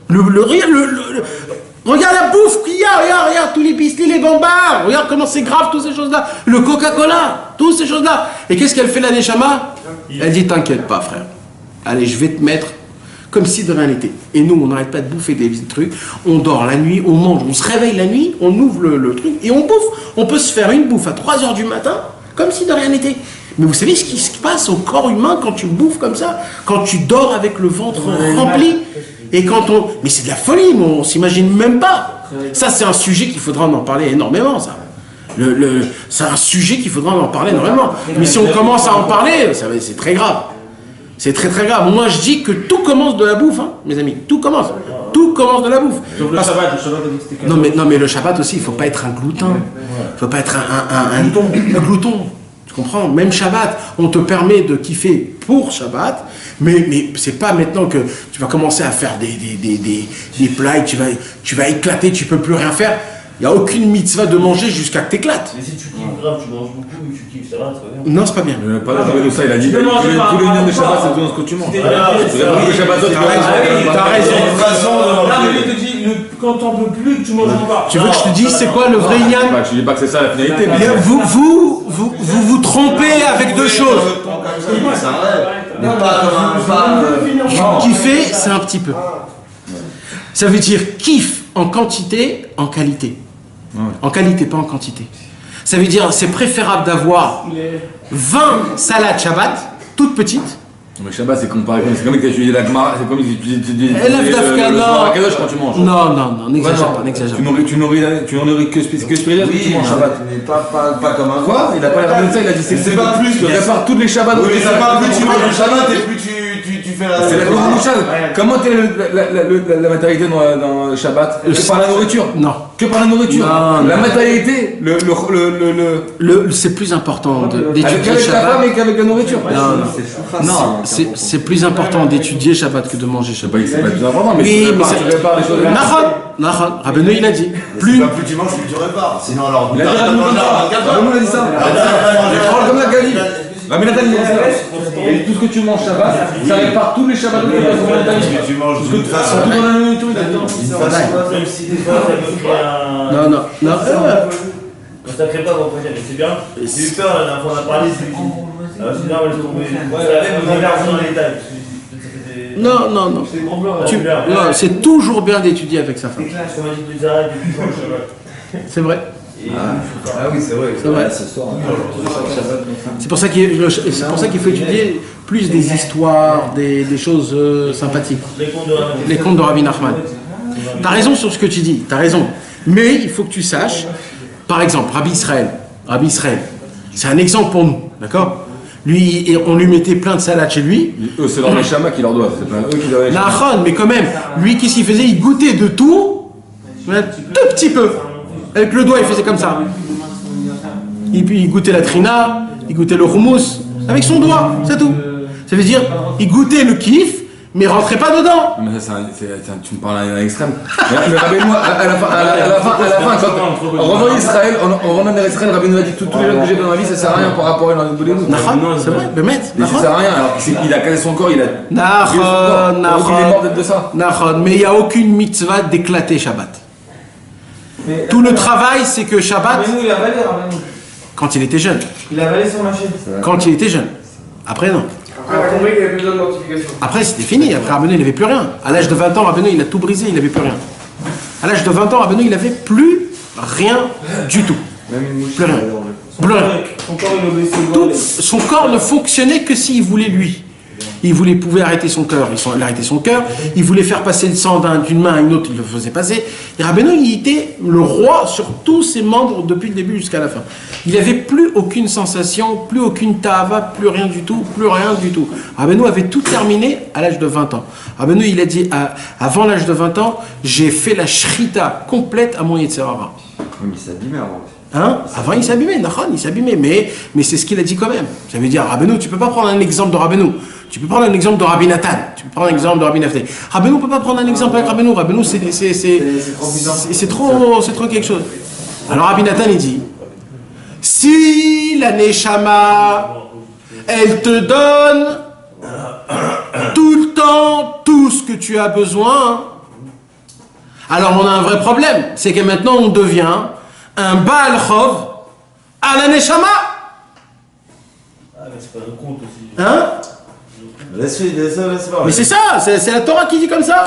Regarde la bouffe qu'il y a, regarde tous les biscuits, les bambards, regarde comment c'est grave, toutes ces choses-là. Le Coca-Cola, toutes ces choses-là. Et qu'est-ce qu'elle fait la Neshama? Elle dit, t'inquiète pas frère. Allez, je vais te mettre comme si de rien n'était. Et nous, on n'arrête pas de bouffer des trucs. On dort la nuit, on mange, on se réveille la nuit, on ouvre le truc et on bouffe. On peut se faire une bouffe à 3h du matin, comme si de rien n'était. Mais vous savez ce qui se passe au corps humain quand tu bouffes comme ça? Quand tu dors avec le ventre rempli? Et quand on... Mais c'est de la folie, on s'imagine même pas. Ça, c'est un sujet qu'il faudra en parler énormément, ça. C'est un sujet qu'il faudra en parler énormément. Mais si on commence à en parler, c'est très grave. C'est très très grave. Moi, je dis que tout commence de la bouffe, hein, mes amis. Tout commence. Tout commence de la bouffe. Donc le Shabbat, non, mais le Shabbat aussi, il ne faut pas être un glouton. Il ne faut pas être un glouton. Tu comprends? Même Shabbat, on te permet de kiffer pour Shabbat, mais c'est pas maintenant que tu vas commencer à faire des plats et tu vas éclater, tu peux plus rien faire. Il n'y a aucune mitzvah de manger jusqu'à que tu éclates. Mais si tu kiffes grave, tu manges beaucoup, mais tu kiffes, ça va, c'est bien. Non, c'est pas bien. Pas de ça, il a dit tous les nions de Shabbat, c'est tout dans ce que tu manges. Le Shabbat, t'as raison. il te dit, quand t'en peux plus, tu manges pas. Tu veux que je te dise c'est quoi le vrai Yann? Je dis pas que c'est ça la finalité. Vous trompez avec deux choses. Kiffer, c'est un petit peu. Ça veut dire kiff en quantité, en qualité. En qualité, pas en quantité. Ça veut dire c'est préférable d'avoir 20 salades Shabbat, toutes petites. Mais Shabbat, c'est comme si tu étudiais la Gemara, c'est comme si tu étudiais le Kadosh quand tu manges. Non, n'exagère pas, n'exagère pas. Tu nourris que spirituel quand tu manges Shabbat. Mais pas comme un... Quoi? Il a pas l'air de ça, il a dit c'est pas plus. Tu répares toutes les Shabbats. Oui, mais c'est pas plus tu manges le Shabbat et plus tu fais la... C'est la même chose. Comment t'es la matérialité dans le Shabbat? Que par la nourriture? Non. Que par la nourriture? La matérialité, c'est plus important d'étudier avec ta Shabbat. femme et qu'avec la nourriture? Non, c'est plus important d'étudier Shabbat que de manger Shabbat. C'est pas plus important, mais oui, tu répares les choses. Nahon, Rabbeinu il a dit. Plus tu manges, plus tu répares. Sinon alors... Il a dit ça. Parle comme la Gali. Mais Nathan, il a dit ça. Et tout ce que tu manges Shabbat, ça répare tous les Shabbats de la vie. Tu manges d'une façon. Même si des fois, ça peut créer un... Non. Ça crée pas, mais c'est bien. J'ai eu peur, la dernière fois on a parlé, c'est là, on est tombé. Ouais, mais l'argent dans les détails. Non, c'est toujours bien d'étudier avec sa femme. C'est clair, je m'as dit que les arrêts, C'est vrai. Ah oui, c'est vrai. C'est vrai. C'est pour ça qu'il faut étudier plus des histoires, des choses sympathiques. Les contes de Rabbi Nachman. T'as raison sur ce que tu dis, t'as raison. Mais il faut que tu saches, par exemple, Rabbi Israël, c'est un exemple pour nous, d'accord? Lui, on lui mettait plein de salades chez lui. Eux, c'est leur neshama qui leur doivent. C'est pas eux qui doivent. Nahon, mais quand même, lui, qu'est-ce qu'il faisait? Il goûtait de tout, un tout petit peu. Avec le doigt, il faisait comme ça. Et puis, il goûtait la trina, il goûtait le hummus, avec son doigt, c'est tout. Ça veut dire, il goûtait le kiff, mais rentrait pas dedans. Mais ça, tu me parles à un extrême. Mais rappelle-moi, à la fin, quand on revient Israël, on revient vers Israël, Rabbeinu a dit tous les gens que j'ai dans ma vie, ça sert à rien par rapport à une de nous. C'est vrai, mais ça sert à rien, alors qu'il a cassé son corps, il est mort d'être de ça. Mais il n'y a aucune mitzvah d'éclater Shabbat. Tout le travail, c'est que Shabbat. Mais nous, il a avalé, Rabbeinu. Quand il était jeune. Il a avalé son machine. Quand il était jeune. Après, non. Après, il a compris qu'il n'y avait plus besoin de mortification. Après, c'était fini. Après, Rabbeinu, il n'avait plus rien. À l'âge de 20 ans, Rabbeinu, il a tout brisé, il n'avait plus rien. À l'âge de 20 ans, Rabbeinu, il n'avait plus rien du tout. Plus rien. Plus rien. Son corps, il obéissait. Son corps ne fonctionnait que s'il voulait lui. Il pouvait arrêter son cœur, il arrêtait son cœur. Il voulait faire passer le sang d'une main à une autre, il le faisait passer. Et Rabbeinu, il était le roi sur tous ses membres depuis le début jusqu'à la fin. Il n'avait plus aucune sensation, plus aucune tava, plus rien du tout, plus rien du tout. Rabbeinu avait tout terminé à l'âge de 20 ans. Rabbeinu, il a dit, avant l'âge de 20 ans, j'ai fait la shrita complète à mon Yetzer Hara. Mais il s'abîmait avant. Avant il s'abîmait, mais c'est ce qu'il a dit quand même. Ça veut dire, Rabbeinu, tu peux pas prendre un exemple de Rabbeinu. Tu peux prendre un exemple de Rabbi Nathan. Tu peux prendre un exemple de Rabbi Naftali. Rabbeinu, on peut pas prendre un exemple avec Rabbeinu. Rabbeinu, c'est trop quelque chose. Alors Rabbi Nathan, il dit, si la Neshama, elle te donne tout le temps tout ce que tu as besoin, alors on a un vrai problème. C'est que maintenant on devient un Baal Chov à la Neshama. Ah, mais c'est pas un compte aussi. Laisse Mais c'est ça, c'est la Torah qui dit comme ça.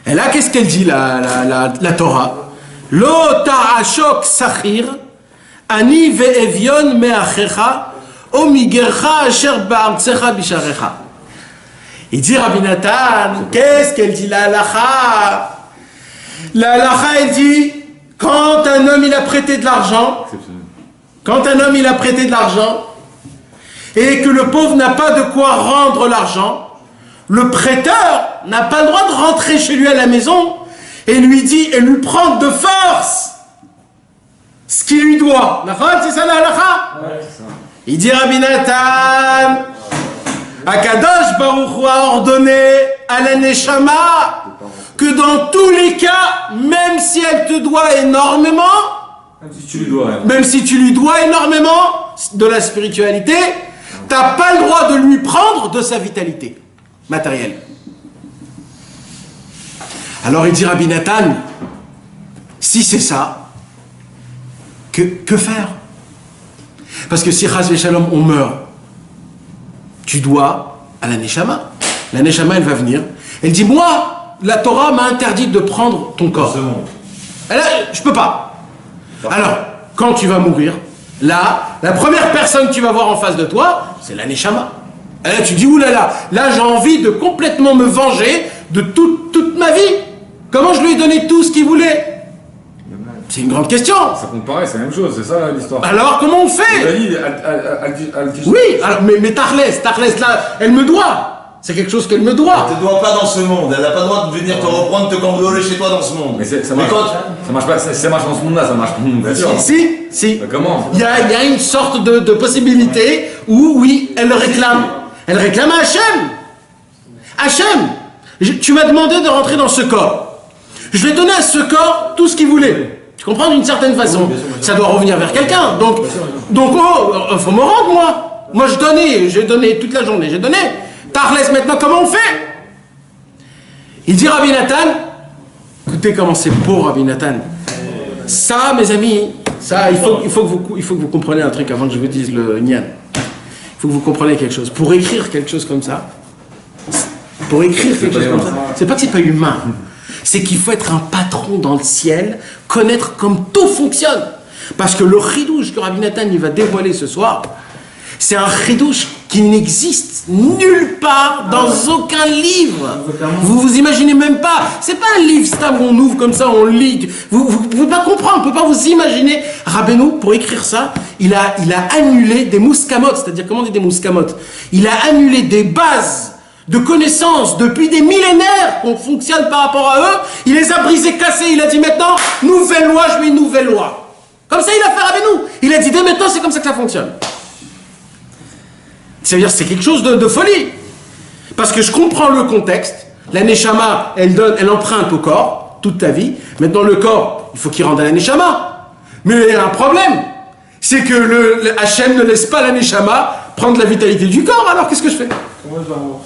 Et là, qu'est-ce qu'elle dit, la Torah? Lo ta'ashok sachir, ani ve'evion me'achecha, o migercha asher ba'artsecha bisharecha. Il dit Rabbi Nathan, qu'est-ce qu'elle dit la halacha? La halacha, elle dit, quand un homme il a prêté de l'argent, et que le pauvre n'a pas de quoi rendre l'argent, le prêteur n'a pas le droit de rentrer chez lui à la maison et lui prendre de force ce qu'il lui doit. C'est ça la halakha? Il dit Rabbi Nathan, Akadosh Baruch Hu a ordonné à la Neshama que dans tous les cas, même si elle te doit énormément, même si tu lui dois énormément de la spiritualité, t'as pas le droit de lui prendre de sa vitalité matérielle. Alors il dit Rabbi Nathan, si c'est ça, que faire? Parce que si Chas v'Shalom on meurt, tu dois à la Neshama. La Neshama, elle va venir. Elle dit, moi, la Torah m'a interdit de prendre ton corps. Et là, je peux pas. Alors, quand tu vas mourir, là, la première personne que tu vas voir en face de toi, c'est la Neshama. Et là, tu dis, oulala, là, j'ai envie de complètement me venger de toute ma vie. Comment je lui ai donné tout ce qu'il voulait? C'est une grande question. Ça compte pareil, c'est la même chose, c'est ça l'histoire. Alors, comment on fait? Oui, alors, mais Tarles, là, elle me doit. C'est quelque chose qu'elle me doit. Elle te doit pas dans ce monde. Elle n'a pas le droit de venir te reprendre, te cambrioler chez toi dans ce monde. Mais ça marche pas. Ça marche dans ce monde-là, ça marche pas. Bien sûr. Si. Mais comment? Il y a une sorte de possibilité où, oui, elle réclame. Elle réclame à Hachem. Tu m'as demandé de rentrer dans ce corps. Je vais donner à ce corps tout ce qu'il voulait. Tu comprends d'une certaine façon. Ça doit revenir vers quelqu'un. Donc, faut me rendre, moi. Moi, j'ai donné toute la journée. J'ai donné. Tarles, maintenant, comment on fait? Il dit Rabbi Nathan, écoutez comment c'est beau, Rabbi Nathan. Ça, mes amis, ça, il faut que vous compreniez un truc avant que je vous dise le Nyan. Il faut que vous compreniez quelque chose. Pour écrire quelque chose comme ça, c'est pas que c'est pas humain. C'est qu'il faut être un patron dans le ciel, connaître comme tout fonctionne. Parce que le chidouche que Rabbi Nathan il va dévoiler ce soir, c'est un chidouche qui n'existe nulle part dans aucun livre. Vous vous imaginez même pas. C'est pas un livre stable où on ouvre comme ça, on lit. Vous pouvez pas comprendre, on peut pas vous imaginer. Rabbeinu, pour écrire ça, il a annulé des mouscamotes. C'est-à-dire, comment on dit des mouscamotes? Il a annulé des bases de connaissances depuis des millénaires qu'on fonctionne par rapport à eux. Il les a brisés, cassés. Il a dit maintenant, nouvelle loi, je mets une nouvelle loi. Comme ça, il a fait Rabbeinu. Il a dit dès maintenant, c'est comme ça que ça fonctionne. C'est-à-dire c'est quelque chose de folie. Parce que je comprends le contexte. La Neshama, elle emprunte au corps toute ta vie. Maintenant le corps, il faut qu'il rende à la Neshama. Mais il y a un problème. C'est que le Hachem ne laisse pas la Neshama prendre la vitalité du corps. Alors qu'est-ce que je fais?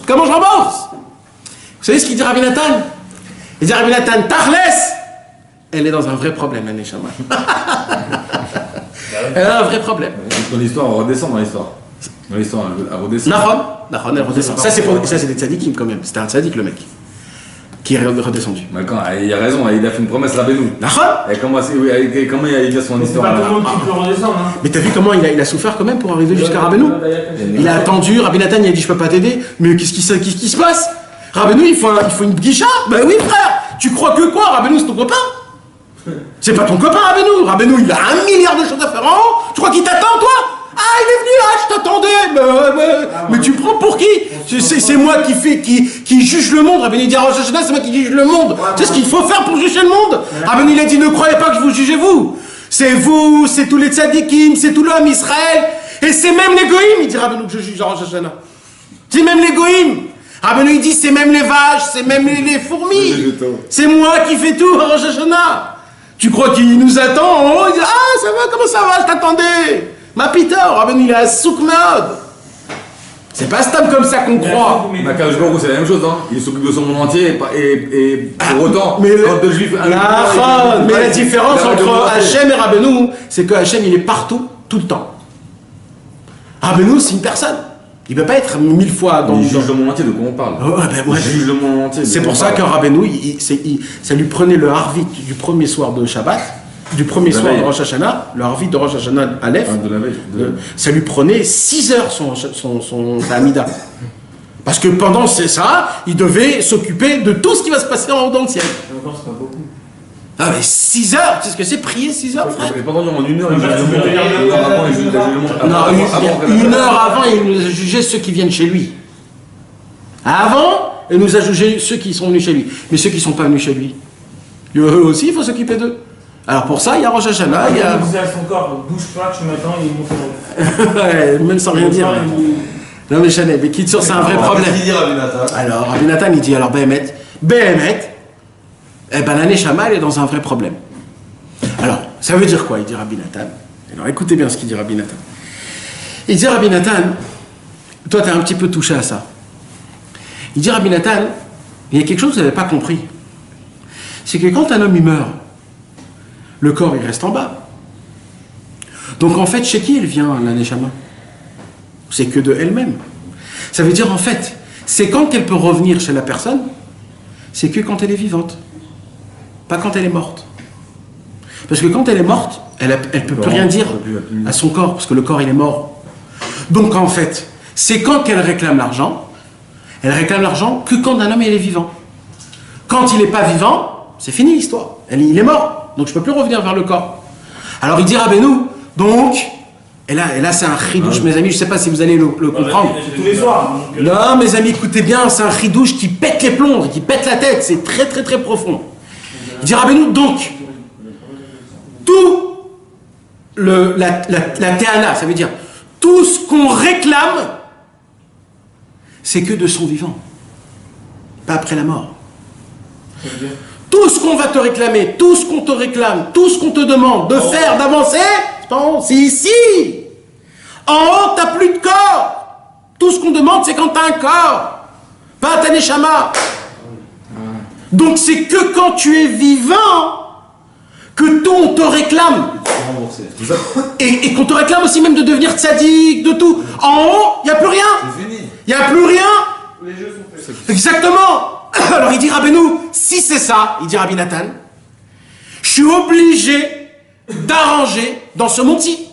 Comment je rembourse? Vous savez ce qu'il dit Rabbi Nathan? Il dit Rabbi Nathan, Tachles, elle est dans un vrai problème, la Neshama. Elle a un vrai problème. Dans l'histoire, on redescend dans l'histoire. Dans l'histoire, elle redescend. Nahon, elle redescend. Ça, c'est des tzadikim quand même. C'était un tzadik, le mec, qui est redescendu. Mais quand, il a raison, il a fait une promesse à Rabbeinu. Nahon. Et comment il a dit son histoire? C'est pas tout le monde qui peut redescendre. Hein. Mais t'as vu comment il a souffert quand même pour arriver jusqu'à Rabbeinu? Il a attendu, Rabbi Nathan il a dit je peux pas t'aider. Mais qu'est-ce qui se passe? Rabbeinu il faut une guicha? Ben oui frère. Tu crois que quoi? Rabbeinu c'est ton copain? C'est pas ton copain Rabbeinu. Rabbeinu il a 1 milliard de choses à faire en haut. Tu crois qu'il t'attend toi? Ah, il est venu là, je t'attendais. Mais tu me prends pour qui? C'est moi qui juge le monde. Rabbeinu dit à Rosh Hashanah, c'est moi qui juge le monde. Tu sais ce qu'il faut faire pour juger le monde? Rabbeinu il a dit ne croyez pas que je vous jugez vous. C'est vous, c'est tous les tzadikim, c'est tout l'homme Israël. Et c'est même les goïms, il dit Rabbeinu que je juge à Rosh Hashanah. C'est même les goïms. Rabbeinu il dit c'est même les vaches, c'est même les fourmis. C'est moi qui fais tout à Rosh Hashanah. Tu crois qu'il nous attend en haut? Il dit ah ça va, comment ça va, je t'attendais. Ma pita, Rabbeinu il est à souknaud. C'est pas stable comme ça qu'on croit. Akadosh Baruch Hu, c'est la même chose, hein. Il s'occupe de son monde entier et pour autant, quand deux juifs. Mais la différence entre Hachem et Rabbeinu, c'est que Hachem il est partout, tout le temps. Rabbeinu c'est une personne. Il peut pas être 1000 fois dans. Il juge le monde entier, de quoi on parle? Il juge le monde entier. C'est pour ça que Rabbeinu, ça lui prenait le harvit du premier soir de Shabbat. Du premier soir de Rosh Hashanah, le harvit de Rosh Hashanah Aleph, ça lui prenait 6 heures son Hamida. Parce que pendant ça, il devait s'occuper de tout ce qui va se passer en haut dans le ciel. Ah mais 6 heures, tu sais ce que c'est prier 6 heures, frère? Pendant en 1 heure, il juge le monde. Non, 1 heure avant, il nous a jugé ceux qui viennent chez lui. Avant, il nous a jugé ceux qui sont venus chez lui. Mais ceux qui ne sont pas venus chez lui, eux aussi, il faut s'occuper d'eux. Alors pour ça, il y a Rosh Hashanah, il y a... Il disait à son corps, bouge pas, tu m'attends, il monte. Ouais, même sans rien dire. Non mais Chanel, mais Kitsur, c'est un vrai problème. Qu'est-ce qu'il dit Rabbi Nathan? Alors, Rabbi Nathan, il dit, alors Behemet, eh ben la Neshama, elle est dans un vrai problème. Alors, ça veut dire quoi, il dit Rabbi Nathan? Alors écoutez bien ce qu'il dit Rabbi Nathan. Il dit Rabbi Nathan, toi tu as un petit peu touché à ça. Il dit Rabbi Nathan, il y a quelque chose que vous n'avez pas compris. C'est que quand un homme il meurt, le corps il reste en bas. Donc en fait, chez qui elle vient la Neshama? C'est que de elle-même. Ça veut dire en fait, c'est quand qu'elle peut revenir chez la personne, c'est que quand elle est vivante. Pas quand elle est morte. Parce que quand elle est morte, elle ne peut plus rien dire à son corps, parce que le corps il est mort. Donc en fait, c'est quand qu'elle réclame l'argent, elle réclame l'argent que quand un homme il est vivant. Quand il n'est pas vivant, c'est fini l'histoire. Il est mort, donc je ne peux plus revenir vers le corps. Alors il dit Rabbeinu, donc, et là c'est un chidouche, mes amis, je ne sais pas si vous allez le comprendre. Tous les soirs. Non, mes amis, écoutez bien, c'est un chidouche qui pète les plombs, qui pète la tête, c'est très très très profond. Il dit Rabbeinu, donc, tout la théana, ça veut dire, tout ce qu'on réclame, c'est que de son vivant, pas après la mort. Tout ce qu'on va te réclamer, tout ce qu'on te réclame, tout ce qu'on te demande de faire, d'avancer, c'est ici. En haut, tu n'as plus de corps. Tout ce qu'on demande, c'est quand tu as un corps, pas ta neshama. Donc c'est que quand tu es vivant que tout on te réclame. Et qu'on te réclame aussi même de devenir tzaddik, de tout. En haut, il n'y a plus rien. Il n'y a plus rien. Les jeux sont faits. Exactement. Alors il dit Rabbeinu, si c'est ça, il dit Rabbi Nathan, je suis obligé d'arranger dans ce monde-ci.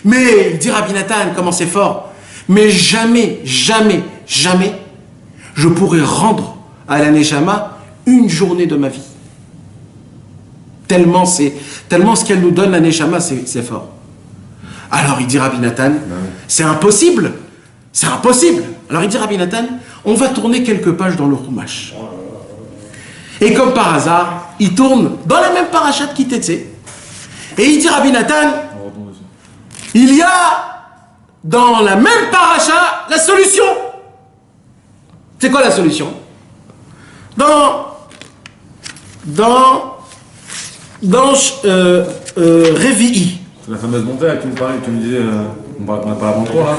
Mais, il dit Rabbi Nathan, comment c'est fort, mais jamais, jamais, jamais, je pourrais rendre à la Neshama une journée de ma vie. Tellement ce qu'elle nous donne, la Neshama, c'est fort. Alors il dit Rabbi Nathan, c'est impossible. C'est impossible. Alors il dit Rabbi Nathan, on va tourner quelques pages dans le Chumash. Et comme par hasard, il tourne dans la même parachat qui t'était. Et il dit Rabbi Nathan, il y a dans la même paracha la solution. C'est quoi la solution? Dans Révi'i. C'est la fameuse montée là que tu me parlais, tu me disais, on n'a pas la vente là.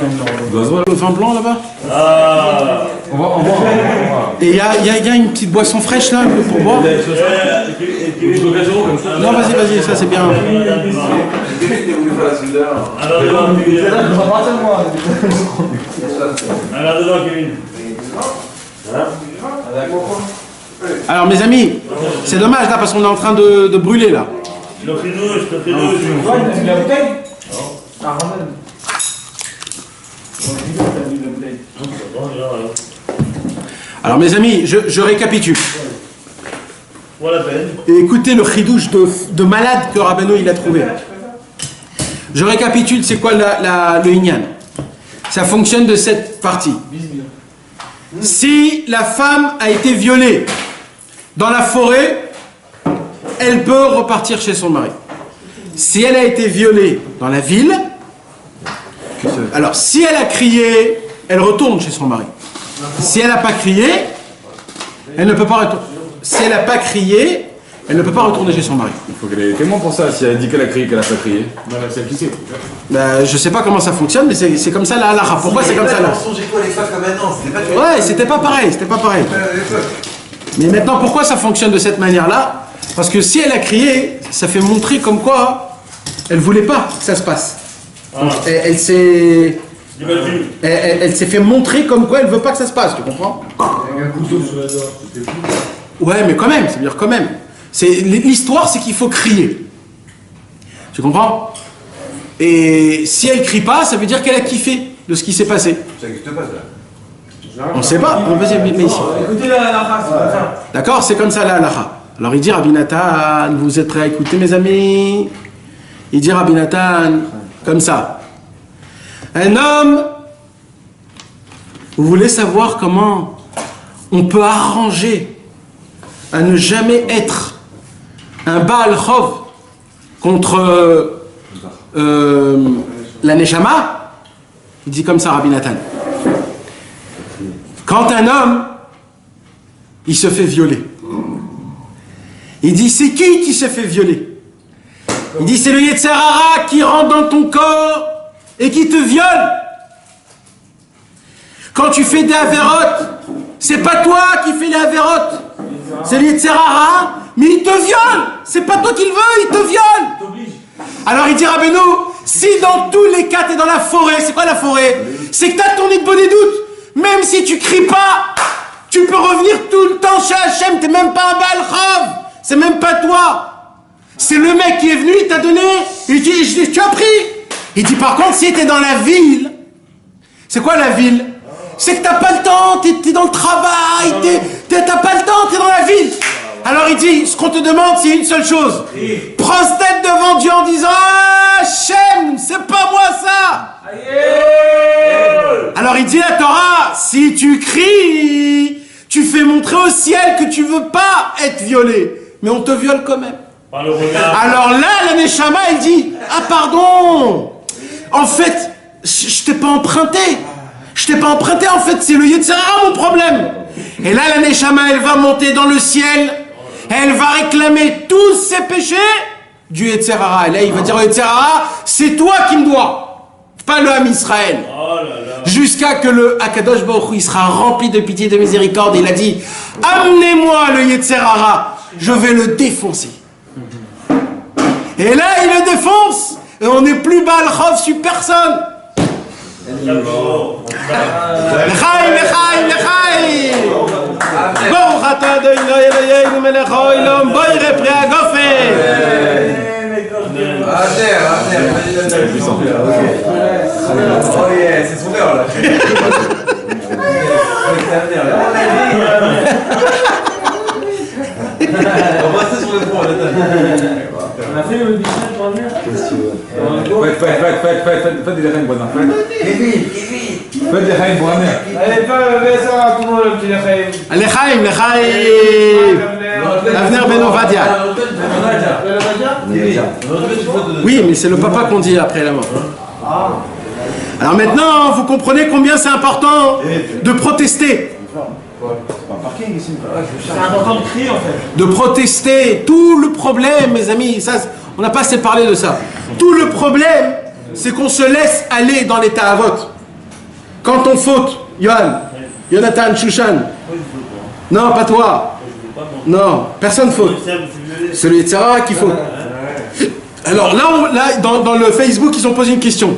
Le vin blanc là-bas. Ah. On va voir. Et il y a une petite boisson fraîche là pour boire. Non, vas-y, ça c'est bien. Alors mes amis, c'est dommage là parce qu'on est en train de brûler là. Le fridouche. Tu veux la bouteille? Ah, ramène. Alors mes amis, je récapitule. Voilà peine. Et écoutez le chidouche de malade que Rabbeinu il a trouvé. Je récapitule, c'est quoi le Inyan? Ça fonctionne de cette partie. Si la femme a été violée dans la forêt, elle peut repartir chez son mari. Si elle a été violée dans la ville, alors si elle a crié, elle retourne chez son mari. Si elle n'a pas crié, elle ne peut pas retourner. Si elle n'a pas crié, elle ne peut pas retourner chez son mari. Il faut qu'elle ait témoin pour ça, si elle dit qu'elle a crié, qu'elle n'a pas crié. Non, mais c'est appliqué. Je sais pas comment ça fonctionne, mais c'est comme ça la halakha. Pourquoi c'est comme ça là? Ouais, c'était pas pareil, Mais maintenant, pourquoi ça fonctionne de cette manière-là? Parce que si elle a crié, ça fait montrer comme quoi elle voulait pas que ça se passe. Donc, elle s'est fait montrer comme quoi elle veut pas que ça se passe, tu comprends? Avec un couteau sur la doigt. Ouais, mais quand même, ça veut dire quand même. L'histoire, c'est qu'il faut crier. Tu comprends? Et si elle crie pas, ça veut dire qu'elle a kiffé de ce qui s'est passé. Ça n'existe pas, ça. On sait pas. Vas-y, mais ici. Écoutez la halakha, c'est comme ça. D'accord, c'est comme ça la halakha. Alors il dit Rabbi Nathan, vous êtes prêts à écouter mes amis? Il dit Rabbi Nathan, comme ça. Un homme, vous voulez savoir comment on peut arranger à ne jamais être un Baal Chov contre la Neshama? Il dit comme ça Rabbi Nathan. Quand un homme, il se fait violer, il dit c'est qui s'est fait violer? Il dit c'est le Yetzer Hara qui rentre dans ton corps et qui te viole. Quand tu fais des avérotes, c'est pas toi qui fais les avérotes, c'est le Yetzer Hara, mais il te viole. C'est pas toi qui le veux, il te viole. Alors il dit Rabbeinu, si dans tous les cas tu es dans la forêt, c'est quoi la forêt? C'est que tu as ton idbo des doutes. Même si tu cries pas, tu peux revenir tout le temps chez Hachem, t'es même pas un Baal Chov, c'est même pas toi. C'est le mec qui est venu, il t'a donné, il dit, tu as pris. Il dit par contre, si t'es dans la ville, c'est quoi la ville? C'est que t'as pas le temps, t'es dans le travail, t'as pas le temps, t'es dans la ville. Alors il dit, ce qu'on te demande, c'est une seule chose. Prostète devant Dieu en disant, ah, Hachem, c'est pas moi ça. Alors il dit la Torah, si tu cries, tu fais montrer au ciel que tu veux pas être violé, mais on te viole quand même. Alors là, la Neshama, elle dit, ah pardon, en fait, je t'ai pas emprunté. Je t'ai pas emprunté, en fait, c'est le Yetzer Hara mon problème. Et là, la Neshama, elle va monter dans le ciel, elle va réclamer tous ses péchés du Yetzer Hara. Et là, il va dire au Yetzer Hara, c'est toi qui me dois, pas le Ham Israël. Jusqu'à que le Akadosh Baruch Hu, il sera rempli de pitié et de miséricorde. Il a dit, amenez-moi le Yetzer Hara, je vais le défoncer. Et là, il le défonce, et on n'est plus Baal Chov sur personne. L'chaim. Baruch atah Adonai Eloheinu melech haolam, boirei pri hagofen. puissant. Oh yeah, c'est son verre là. On va rester sur le point, là. On a fait le business pour venir. Faites des règles, voilà. Faites des règles, voilà. Allez, fais ça à tout le monde, le petit Lechaim. Lechaim, Avner Ben Ovadia. Oui, mais c'est le papa qu'on dit après la mort. Alors maintenant, vous comprenez combien c'est important de protester. C'est important de crier en fait. De protester. Tout le problème, mes amis, ça, on n'a pas assez parlé de ça. Tout le problème, c'est qu'on se laisse aller dans l'état à vote. Quand on faute, Jonathan, Shushan. Non, pas toi. Non, personne faute. C'est le Yetzirah qui faute. Alors là, dans le Facebook, ils ont posé une question.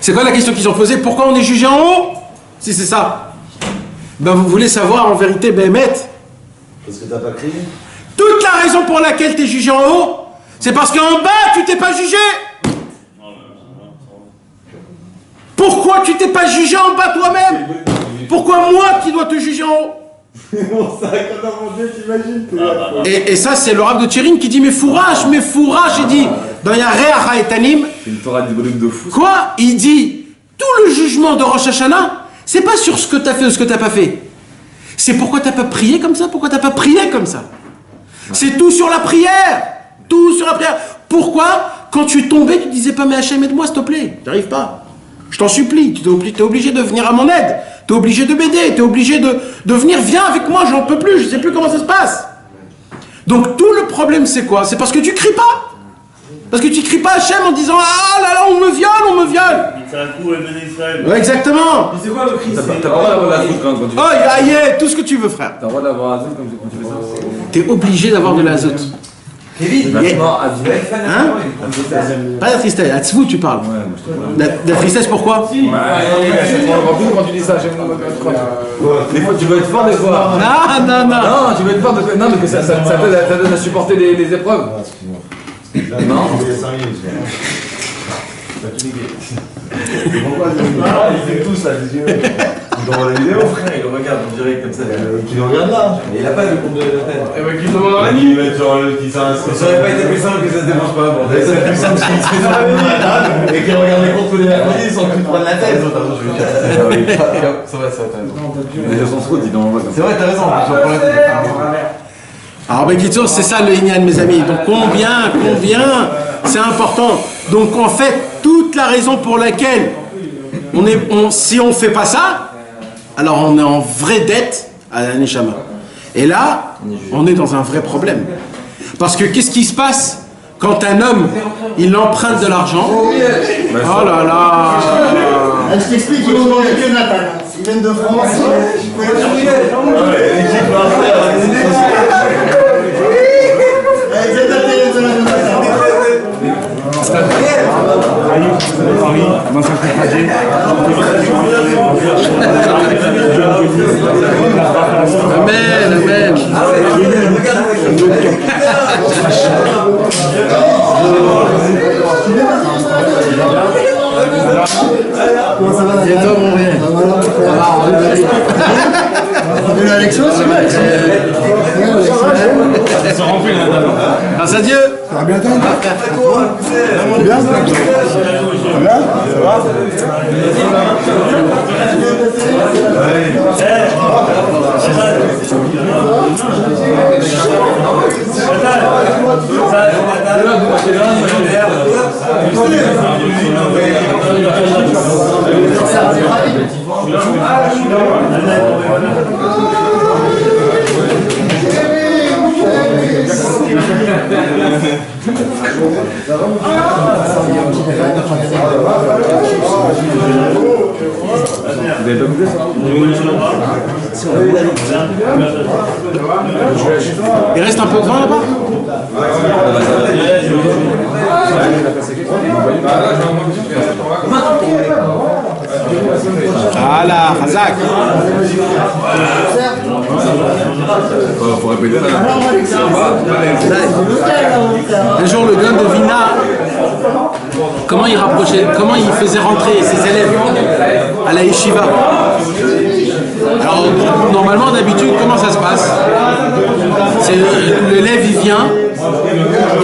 C'est quoi la question qu'ils ont posée? Pourquoi on est jugé en haut? Si c'est ça. Ben vous voulez savoir en vérité, Béhémet? Parce que t'as pas crié. Toute la raison pour laquelle tu es jugé en haut, c'est parce qu'en bas, tu t'es pas jugé. Pourquoi tu t'es pas jugé en bas toi-même? Pourquoi moi qui dois te juger en haut? Et ça, c'est le Rav de Tchérin qui dit mais fourrage, il dit dans Yareh Ha'etanim. C'est une Torah du volume de fou. Quoi? Il dit tout le jugement de Rosh Hashanah, c'est pas sur ce que tu as fait ou ce que tu n'as pas fait. C'est pourquoi tu n'as pas prié comme ça, pourquoi tu n'as pas prié comme ça. C'est tout sur la prière. Tout sur la prière. Pourquoi? Quand tu tombais, tu disais pas mais Hachem aide-moi s'il te plaît. Tu n'arrives pas. Je t'en supplie. Tu es obligé de venir à mon aide. Tu es obligé de m'aider. Tu es obligé de venir. Viens avec moi, j'en peux plus. Je sais plus comment ça se passe. Donc tout le problème c'est quoi? C'est parce que tu cries pas. Parce que tu cries pas Hachem en disant ah là là on me viole. Ouais, exactement. Mais c'est quoi le cri? T'as pas le droit d'avoir la zout quand tu fais ça. Oh tout ce que tu veux frère. T'as le droit d'avoir la zout quand tu fais ça. T'es obligé d'avoir de l'azote. Kevin, maintenant, Hein? Pas la tristesse, à Tzvou tu parles. La tristesse pourquoi? Quand tu dis ça, des fois tu veux être fort des fois. Non. Non, tu veux être fort, non, mais que ça t'aide à supporter les épreuves. Non. Pourquoi ils étaient tous là, les yeux. Ils envoient la vidéo, frère, ils le regardent en direct comme ça. Qui le regarde là. Mais il a pas le compte de la tête. Et ben qui demande dans la nuit. Ils mettent sur le petit ça. Ça aurait pas été plus simple que ça se dérange pas. Bon, C'est plus simple parce qu'ils se fait dans la nuit et qu'ils regardent les comptes tous les mercredis sans plus prendre la tête. Ça va, les gens sont dis donc. C'est vrai, t'as raison. Alors Bekitsour, c'est ça le Inyan mes amis. Donc combien, c'est important. Donc en fait, toute la raison pour laquelle si on ne fait pas ça, alors on est en vraie dette à la Neshama. Et là, on est dans un vrai problème. Parce que qu'est-ce qui se passe quand un homme, il emprunte de l'argent? Oh là là. Je t'explique, ils vont demander que Nathan. Ils viennent de France. Amen. Comment ça va, Nathan? Et toi, mon bien. T'as vu l'Alexo? Ils sont remplis là. Grâce à Dieu. Ça va bien, toi? C'est bien, ça? Ça va? Il reste un peu de vin là-bas? Voilà, Hazak. Faut répéter là. Un jour, le gars de Vina, comment il rapprochait, comment il faisait rentrer ses élèves à la yeshiva. Alors, normalement, d'habitude, comment ça se passe? C'est l'élève, il vient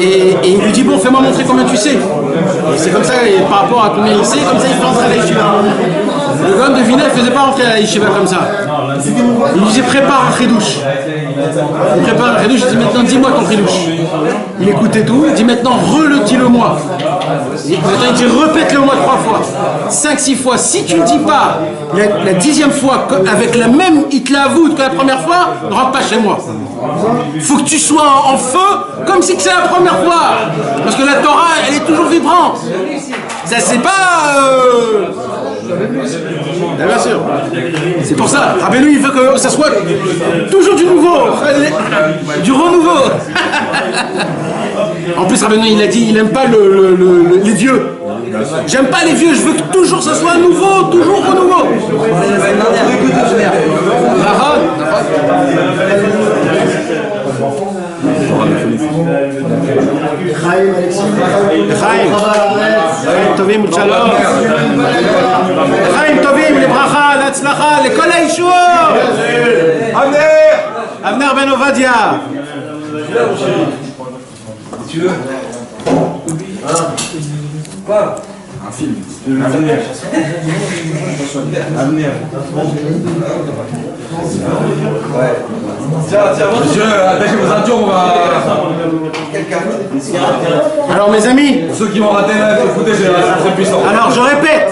et il lui dit, bon, fais-moi montrer combien tu sais. C'est comme ça, et par rapport à combien il sait, comme ça, il fait rentrer à la yeshiva. Le gomme de Vinay ne faisait pas rentrer à la yeshiva comme ça. Il lui disait, prépare un tridouche. Il prépare un tridouche, il dit, maintenant, dis-moi ton tridouche. Il écoutait tout, il dit, maintenant, dis-le-moi. Maintenant, il dit, répète-le-moi 3 fois, 5-6 fois. Si tu ne dis pas la 10e fois avec la même itla-avout que la première fois, ne rentre pas chez moi. Il faut que tu sois en feu comme si c'est la première fois. Parce que la Torah, elle est toujours vibrante. Ça, c'est pas... Bien sûr. C'est pour ça. Rabbeinu, il veut que ça soit toujours du nouveau. Du renouveau. En plus, Rabbeinu, il a dit, il n'aime pas les vieux. J'aime pas les vieux, je veux que toujours ça soit nouveau, toujours renouveau. לחיים טובים ושלום, לחיים טובים, לברכה, להצלחה, לכל האישור. אבנר בן עובדיה. Tu veux Quoi? Un film. Avenir. Ouais. Tiens, monsieur, attachez vos ceintures, on va... Alors mes amis, pour ceux qui vont rater, écoutez, c'est très puissant. Alors je répète.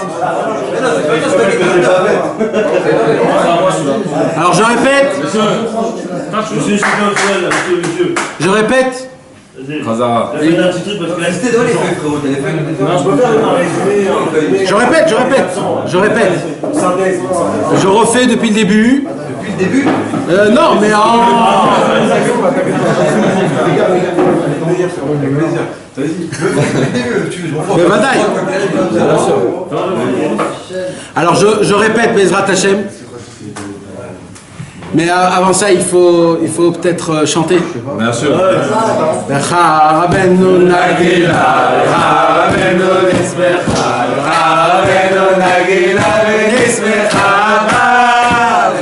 Alors je répète. Je répète. Khazara. Je répète. Je refais depuis le début. Depuis le début Non, mais Alors je répète, Bezrat Hashem. Mais avant ça, il faut peut-être chanter. Bien sûr. Rabbeinu Nagila, Rabbeinu Nismecha, Rabbeinu Nagila, Nismecha,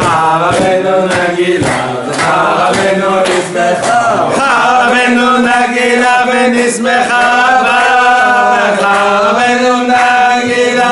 Rabbeinu Nagila, Rabbeinu Nismecha, Rabbeinu Nagila, Nismecha, Rabbeinu Nagila.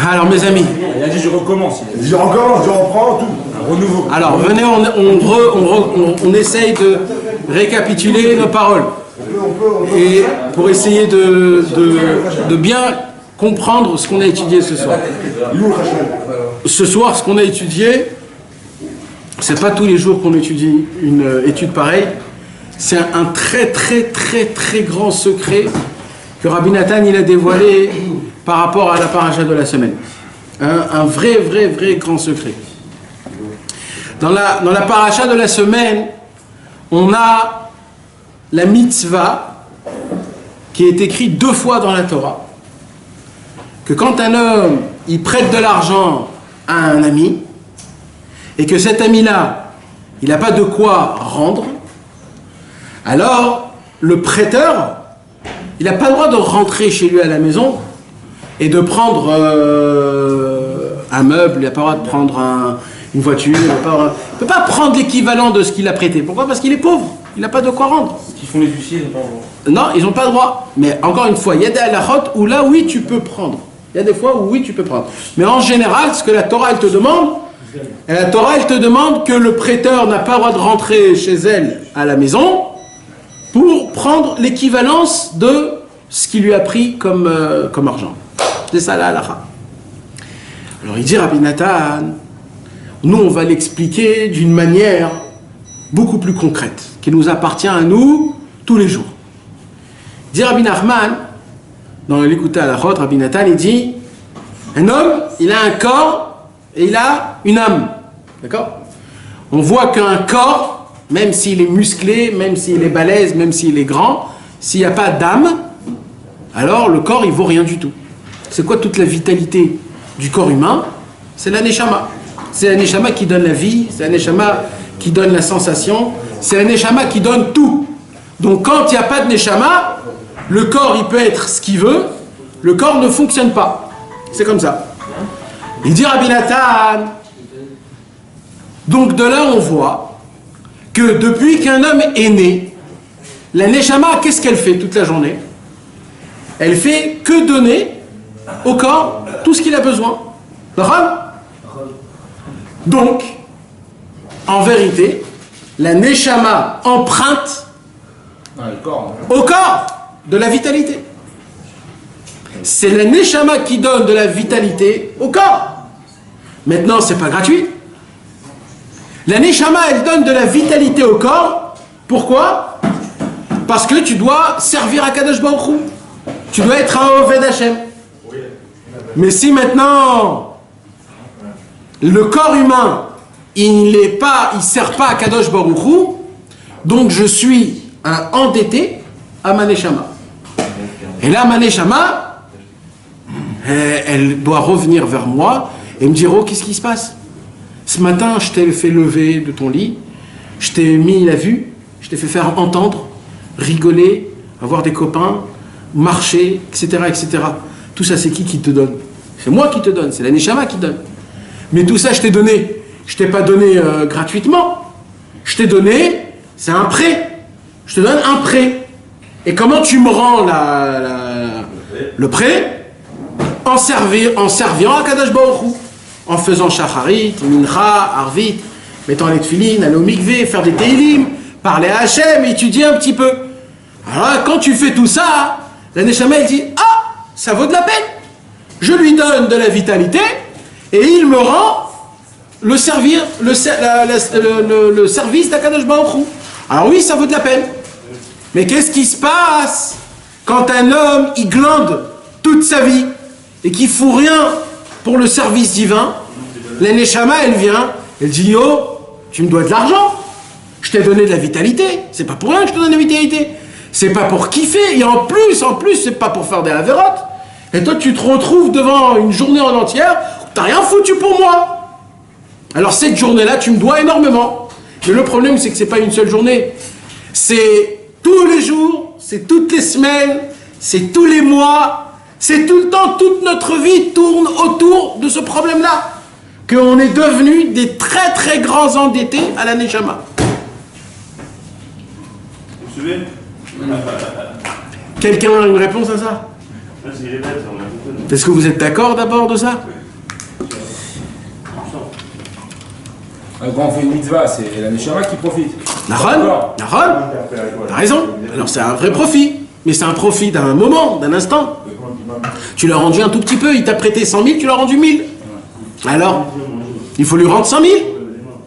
Alors mes amis, il a dit je recommence. Il dit je recommence, je reprends tout. Un renouveau. Alors venez, on essaye de récapituler nos paroles et pour essayer de bien comprendre ce qu'on a étudié ce soir. Ce soir, ce qu'on a étudié, c'est pas tous les jours qu'on étudie une étude pareille. C'est un très grand secret que Rabbi Nathan il a dévoilé par rapport à la paracha de la semaine. Un vrai grand secret. Dans la paracha de la semaine, on a la mitzvah qui est écrite 2 fois dans la Torah. Que quand un homme, il prête de l'argent à un ami, et que cet ami-là, il n'a pas de quoi rendre, alors le prêteur, il n'a pas le droit de rentrer chez lui à la maison et de prendre un meuble, il n'a pas le droit de prendre une voiture, il ne peut pas prendre l'équivalent de ce qu'il a prêté. Pourquoi? Parce qu'il est pauvre, il n'a pas de quoi rendre. Qui font les huissiers, ils n'ont pas le droit. Non, ils n'ont pas le droit. Mais encore une fois, il y a des halachot où là, oui, tu peux prendre. Il y a des fois où oui, tu peux prendre. Mais en général, ce que la Torah, elle te demande, que le prêteur n'a pas le droit de rentrer chez elle à la maison pour prendre l'équivalence de ce qu'il lui a pris comme argent. C'est ça la halacha. Alors il dit Rabbi Nathan, nous on va l'expliquer d'une manière beaucoup plus concrète, qui nous appartient à nous tous les jours. Il dit Rabbi Nachman, dans l'Écouté Halachot, Rabbi Nathan, il dit, un homme, il a un corps et il a une âme. D'accord? On voit qu'un corps, même s'il est musclé, même s'il est balèze, même s'il est grand, s'il n'y a pas d'âme, alors le corps, il vaut rien du tout. C'est quoi toute la vitalité du corps humain? C'est la neshama. C'est la neshama qui donne la vie, c'est la neshama qui donne la sensation, c'est la neshama qui donne tout. Donc quand il n'y a pas de neshama, le corps, il peut être ce qu'il veut, le corps ne fonctionne pas. C'est comme ça. Il dit Rabbi Nathan, donc de là on voit que depuis qu'un homme est né, la neshama, qu'est-ce qu'elle fait toute la journée? Elle fait que donner au corps tout ce qu'il a besoin. Donc, en vérité, la neshama emprunte au corps de la vitalité. C'est la neshama qui donne de la vitalité au corps. Maintenant, c'est pas gratuit. La neshama, elle donne de la vitalité au corps. Pourquoi? Parce que tu dois servir à Kadosh Baruch Hu. Tu dois être un Oved Hashem. Mais si maintenant le corps humain, il sert pas à Kadosh Baruch Hu, donc je suis un endetté à ma neshama. Et là, ma neshama, elle doit revenir vers moi et me dire, oh, qu'est-ce qui se passe? Ce matin, je t'ai fait lever de ton lit, je t'ai mis la vue, je t'ai fait faire entendre, rigoler, avoir des copains, marcher, etc., etc. Tout ça, c'est qui te donne? C'est moi qui te donne, c'est la neshama qui donne. Mais tout ça, je t'ai donné. Je t'ai pas donné gratuitement. Je t'ai donné, c'est un prêt. Je te donne un prêt. Et comment tu me rends le prêt? En serviant à Kadosh Baruch Hu. En faisant shacharit, mincha, arvit, mettant les tefilines, aller au mikvé, faire des teilim, parler à Hachem, étudier un petit peu. Alors quand tu fais tout ça, la neshama elle dit, ah, ça vaut de la peine. Je lui donne de la vitalité et il me rend le service d'Akadosh Baruch Hu. Alors oui, ça vaut de la peine. Mais qu'est-ce qui se passe quand un homme, il glande toute sa vie et qu'il ne fout rien pour le service divin? La neshama, elle vient, elle dit, yo, tu me dois de l'argent. Je t'ai donné de la vitalité. C'est pas pour rien que je te donne de la vitalité. C'est pas pour kiffer. Et en plus, c'est pas pour faire des avérotes. Et toi, tu te retrouves devant une journée en entière, t'as rien foutu pour moi. Alors cette journée-là, tu me dois énormément. Mais le problème, c'est que c'est pas une seule journée. C'est tous les jours, c'est toutes les semaines, c'est tous les mois, c'est tout le temps, toute notre vie tourne autour de ce problème-là. Qu'on est devenu des très très grands endettés à la neshama. Vous suivez? Quelqu'un a une réponse à ça? Est-ce que vous êtes d'accord d'abord de ça? Quand on fait une mitzvah, c'est la neshama qui profite. Naron, t'as raison. Alors c'est un vrai profit. Mais c'est un profit d'un moment, d'un instant. Tu l'as rendu un tout petit peu, il t'a prêté 100 000, tu l'as rendu 1000. Alors, il faut lui rendre 100 000.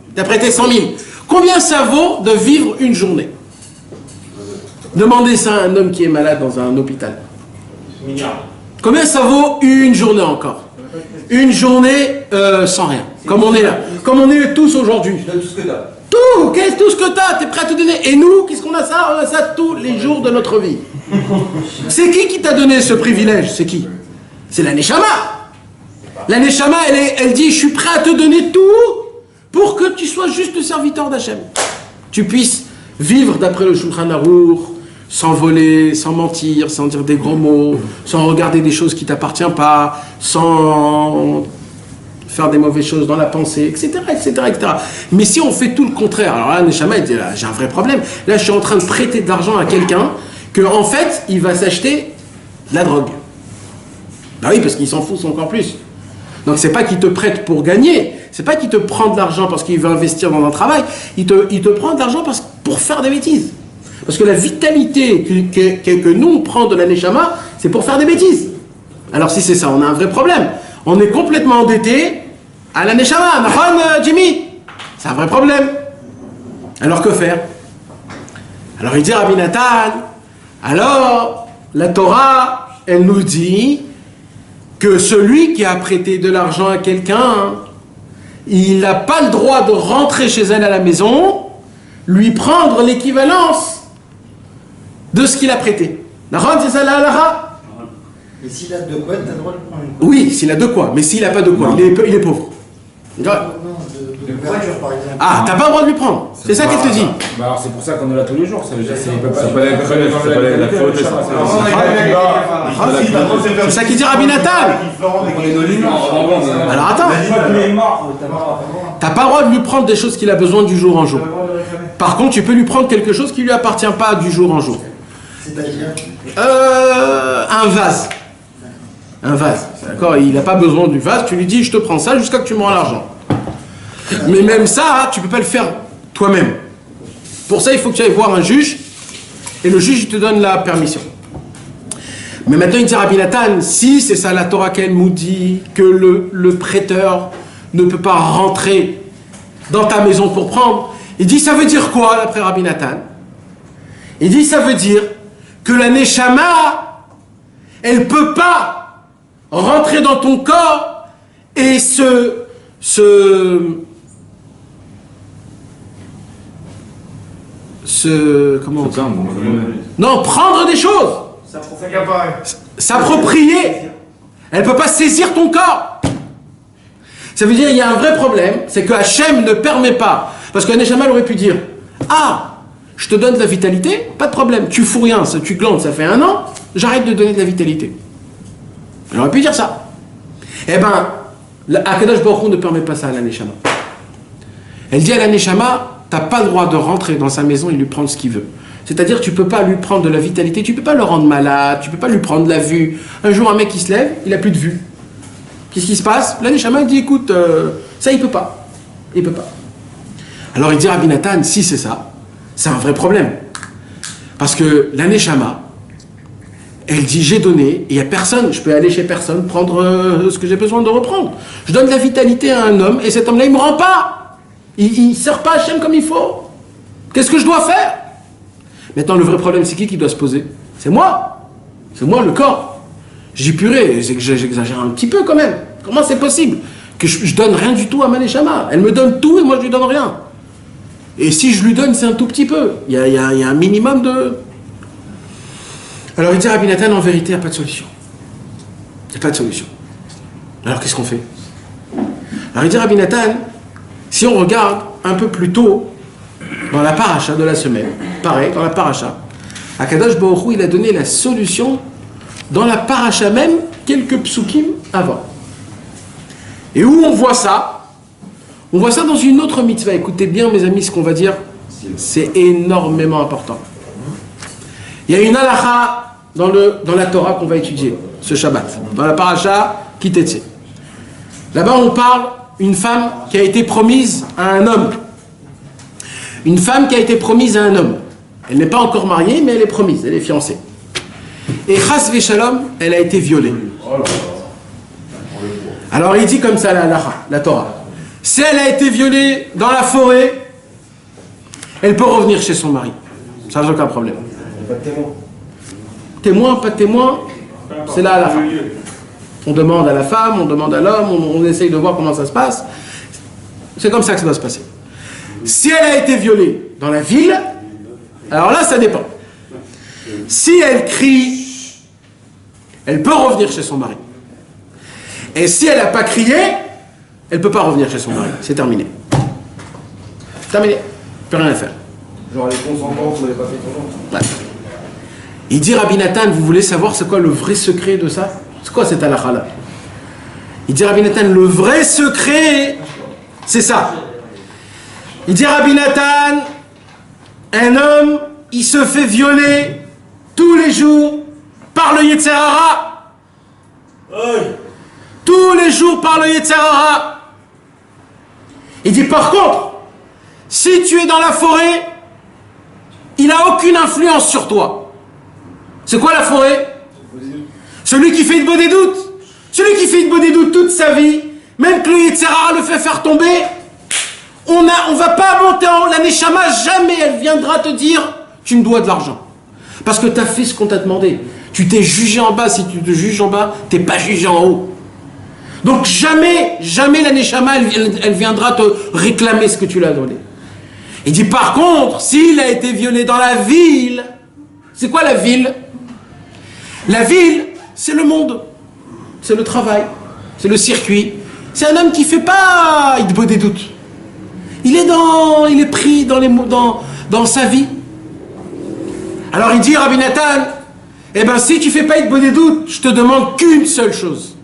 Il t'a prêté 100 000. Combien ça vaut de vivre une journée? Demandez ça à un homme qui est malade dans un hôpital. Combien ça vaut une journée encore? Une journée sans rien, comme on est là. comme on est tous aujourd'hui. Donne tout ce que t'as. Tout, tout ce que t'as, t'es prêt à te donner. Et nous, qu'est-ce qu'on a ça? On a ça tous les jours de notre vie. C'est qui t'a donné ce privilège? C'est qui? C'est la Neshama. La Neshama, elle dit, je suis prêt à te donner tout pour que tu sois juste le serviteur d'Hachem. Tu puisses vivre d'après le Shulchan Aruch, sans voler, sans mentir, sans dire des gros mots, sans regarder des choses qui ne t'appartiennent pas, sans faire des mauvaises choses dans la pensée, etc., etc., etc. Mais si on fait tout le contraire, alors là, Neshama, il dit, là, j'ai un vrai problème. Là, je suis en train de prêter de l'argent à quelqu'un que, en fait, il va s'acheter de la drogue. Ben oui, parce qu'il s'en fout encore plus. Donc, c'est pas qu'il te prête pour gagner, c'est pas qu'il te prend de l'argent parce qu'il veut investir dans un travail, il te prend de l'argent pour faire des bêtises. Parce que la vitalité que nous, on prend de la Neshama, c'est pour faire des bêtises. Alors, si c'est ça, on a un vrai problème. On est complètement endetté à la Neshama. Nahon, Jimmy, c'est un vrai problème. Alors que faire? Alors il dit Rabbi Nathan, alors la Torah, elle nous dit que celui qui a prêté de l'argent à quelqu'un, il n'a pas le droit de rentrer chez elle à la maison, lui prendre l'équivalence de ce qu'il a prêté. Nahon, c'est ça la halakha? Et s'il a de quoi, t'as le droit de prendre une Oui, s'il a de quoi, mais s'il n'a pas de quoi, il est pauvre. Non, de voiture par exemple. Ah, t'as pas le droit de lui prendre. C'est ça qu'elle te dit. Bah alors c'est pour ça qu'on est là tous les jours. Ça veut dire c'est pas C'est ça qu'il dit Rabbi Nathan. Alors attends. T'as pas le droit de lui prendre des choses qu'il a besoin du jour en jour. Par contre, tu peux lui prendre quelque chose qui lui appartient pas du jour en jour. C'est-à-dire un vase. Un vase, d'accord? Il n'a pas besoin du vase, tu lui dis je te prends ça jusqu'à que tu me rends l'argent. Mais même ça, tu ne peux pas le faire toi-même. Pour ça, il faut que tu ailles voir un juge, et le juge te donne la permission. Mais maintenant, il dit Rabbi Nathan, si c'est ça la Torah qu'elle nous dit, que le prêteur ne peut pas rentrer dans ta maison pour prendre, il dit ça veut dire quoi d'après Rabbi Nathan? Il dit ça veut dire que la Neshama, elle peut pas rentrer dans ton corps et comment on dit? Non, prendre des choses. S'approprier. Elle ne peut pas saisir ton corps. Ça veut dire qu'il y a un vrai problème, c'est que Hachem ne permet pas. Parce que Neshama aurait pu dire, ah, je te donne de la vitalité, pas de problème, tu fous rien, tu glandes, ça fait 1 an, j'arrête de donner de la vitalité. Elle aurait pu dire ça. Eh bien, Akadosh Baruch Hu ne permet pas ça à la Neshama. Elle dit à la Neshama, tu n'as pas le droit de rentrer dans sa maison et lui prendre ce qu'il veut. C'est-à-dire, tu ne peux pas lui prendre de la vitalité, tu ne peux pas le rendre malade, tu ne peux pas lui prendre de la vue. Un jour, un mec qui se lève, il n'a plus de vue. Qu'est-ce qui se passe? La Neshama dit, écoute, ça, il ne peut pas. Il ne peut pas. Alors, il dit à Rabbi Nathan, si c'est ça, c'est un vrai problème. Parce que la Neshama, elle dit j'ai donné, et il n'y a personne, je peux aller chez personne, prendre ce que j'ai besoin de reprendre. Je donne de la vitalité à un homme, et cet homme-là, il ne me rend pas. Il ne sert pas Hachem comme il faut. Qu'est-ce que je dois faire? Maintenant, le vrai problème, c'est qui doit se poser? C'est moi. C'est moi, le corps. J'ai puré, j'exagère un petit peu quand même. Comment c'est possible que je donne rien du tout à ma Neshama? Elle me donne tout, et moi, je lui donne rien. Et si je lui donne, c'est un tout petit peu. Il y a un minimum de... Alors il dit Rabbi Nathan, en vérité, il n'y a pas de solution. Il n'y a pas de solution. Alors qu'est-ce qu'on fait? Alors il dit Rabbi Nathan, si on regarde un peu plus tôt, dans la paracha de la semaine, pareil, dans la paracha, Akadosh Baruch Hu, il a donné la solution dans la paracha même, quelques psukim avant. Et où on voit ça? On voit ça dans une autre mitzvah. Écoutez bien mes amis, ce qu'on va dire, c'est énormément important. Il y a une halakha dans la Torah qu'on va étudier ce Shabbat, dans la paracha Kitetse. Là-bas, on parle d'une femme qui a été promise à un homme. Une femme qui a été promise à un homme. Elle n'est pas encore mariée, mais elle est promise, elle est fiancée. Et chas v'shalom, elle a été violée. Alors il dit comme ça la halakha, la Torah. Si elle a été violée dans la forêt, elle peut revenir chez son mari. Ça n'a aucun problème. Pas de témoin. Témoin, pas de témoin, c'est là à la fin. On demande à la femme, on demande à l'homme, on essaye de voir comment ça se passe. C'est comme ça que ça doit se passer. Si elle a été violée dans la ville, alors là, ça dépend. Si elle crie, elle peut revenir chez son mari. Et si elle n'a pas crié, elle ne peut pas revenir chez son mari. C'est terminé. Terminé. Plus rien à faire. Genre elle est consentante ou elle n'est pas fait consentante. Ouais. Il dit Rabbi Nathan, vous voulez savoir c'est quoi le vrai secret de ça? C'est quoi cette halakha là? Il dit Rabbi Nathan, le vrai secret, c'est ça. Il dit Rabbi Nathan, un homme, il se fait violer tous les jours par le Yetzer Hara. Tous les jours par le Yetzer Hara. Il dit par contre, si tu es dans la forêt, il n'a aucune influence sur toi. C'est quoi la forêt? Celui qui fait une bonne doute. Celui qui fait une bonne doute toute sa vie, même que le Yetzer Hara le fait faire tomber, on va pas monter en la Neshama, jamais elle viendra te dire tu me dois de l'argent. Parce que tu as fait ce qu'on t'a demandé. Tu t'es jugé en bas, si tu te juges en bas, tu n'es pas jugé en haut. Donc jamais la Neshama, elle viendra te réclamer ce que tu l'as donné. Il dit par contre, s'il a été violé dans la ville, c'est quoi la ville? La ville, c'est le monde, c'est le travail, c'est le circuit. C'est un homme qui fait pas il te des doutes. Il est pris dans sa vie. Alors il dit Rabbi Nathan, eh ben si tu fais pas il des doutes, je te demande qu'une seule chose.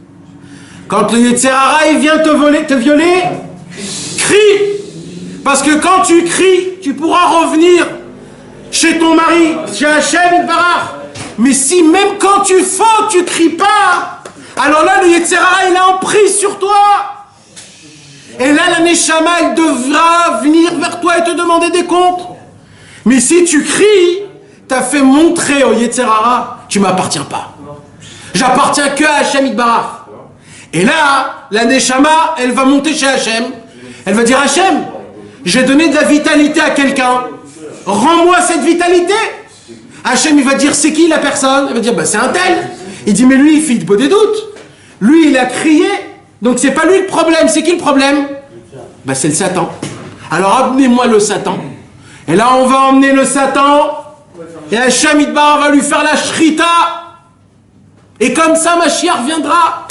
Quand le Yetzer Hara il vient te violer, crie. Parce que quand tu cries, tu pourras revenir chez ton mari, chez Hachem Itbarach. Mais si même quand tu fautes, tu cries pas, alors là le Yetzer Hara il a emprise sur toi. Et là la Neshama elle devra venir vers toi et te demander des comptes. Mais si tu cries, tu as fait montrer au Yetzer Hara, tu m'appartiens pas. J'appartiens que à Hachem Itbarach. Et là, la Neshama, elle va monter chez Hachem. Elle va dire Hachem, j'ai donné de la vitalité à quelqu'un. Rends-moi cette vitalité. Hachem, il va dire c'est qui la personne? Il va dire bah, c'est un tel. Il dit mais lui, il fait des doutes. Lui, il a crié. Donc c'est pas lui le problème. C'est qui le problème? Bah, c'est le Satan. Alors amenez-moi le Satan. Et là, on va emmener le Satan. Et Hachem Itbarach va lui faire la shrita. Et comme ça, Mashiach viendra.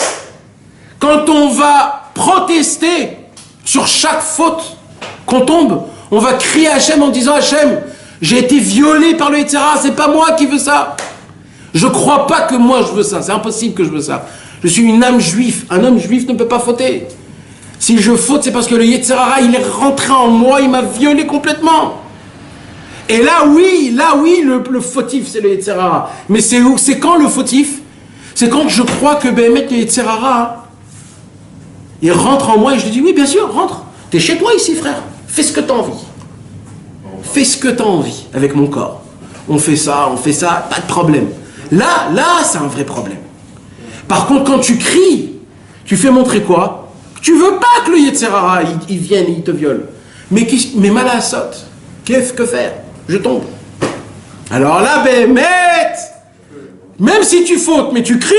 Quand on va protester sur chaque faute qu'on tombe, on va crier à Hachem en disant Hachem, j'ai été violé par le Yetzer Hara, c'est pas moi qui veux ça. Je crois pas que moi je veux ça, c'est impossible que je veux ça. Je suis une âme juive, un homme juif ne peut pas fauter. Si je faute, c'est parce que le Yetzer Hara, il est rentré en moi, il m'a violé complètement. Et là oui, le fautif, c'est le Yetzer Hara. Mais c'est quand le fautif? C'est quand je crois que Béhémet, le Yetzer Hara, il rentre en moi et je lui dis, oui, bien sûr, rentre. T'es chez toi ici, frère. Fais ce que t'as envie. Fais ce que t'as envie avec mon corps. On fait ça, pas de problème. Là, c'est un vrai problème. Par contre, quand tu cries, tu fais montrer quoi? Tu veux pas que le Yetzer Hara, il vienne et il te viole. Mais malasot, qu'est-ce que faire? Je tombe. Alors là, Béhémet, même si tu fautes, mais tu cries,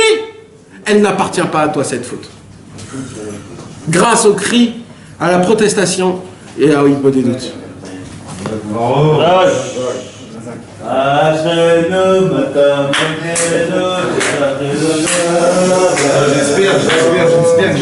elle n'appartient pas à toi, cette faute. Grâce au cri, à la protestation et à Hibbo des doutes. J'espère.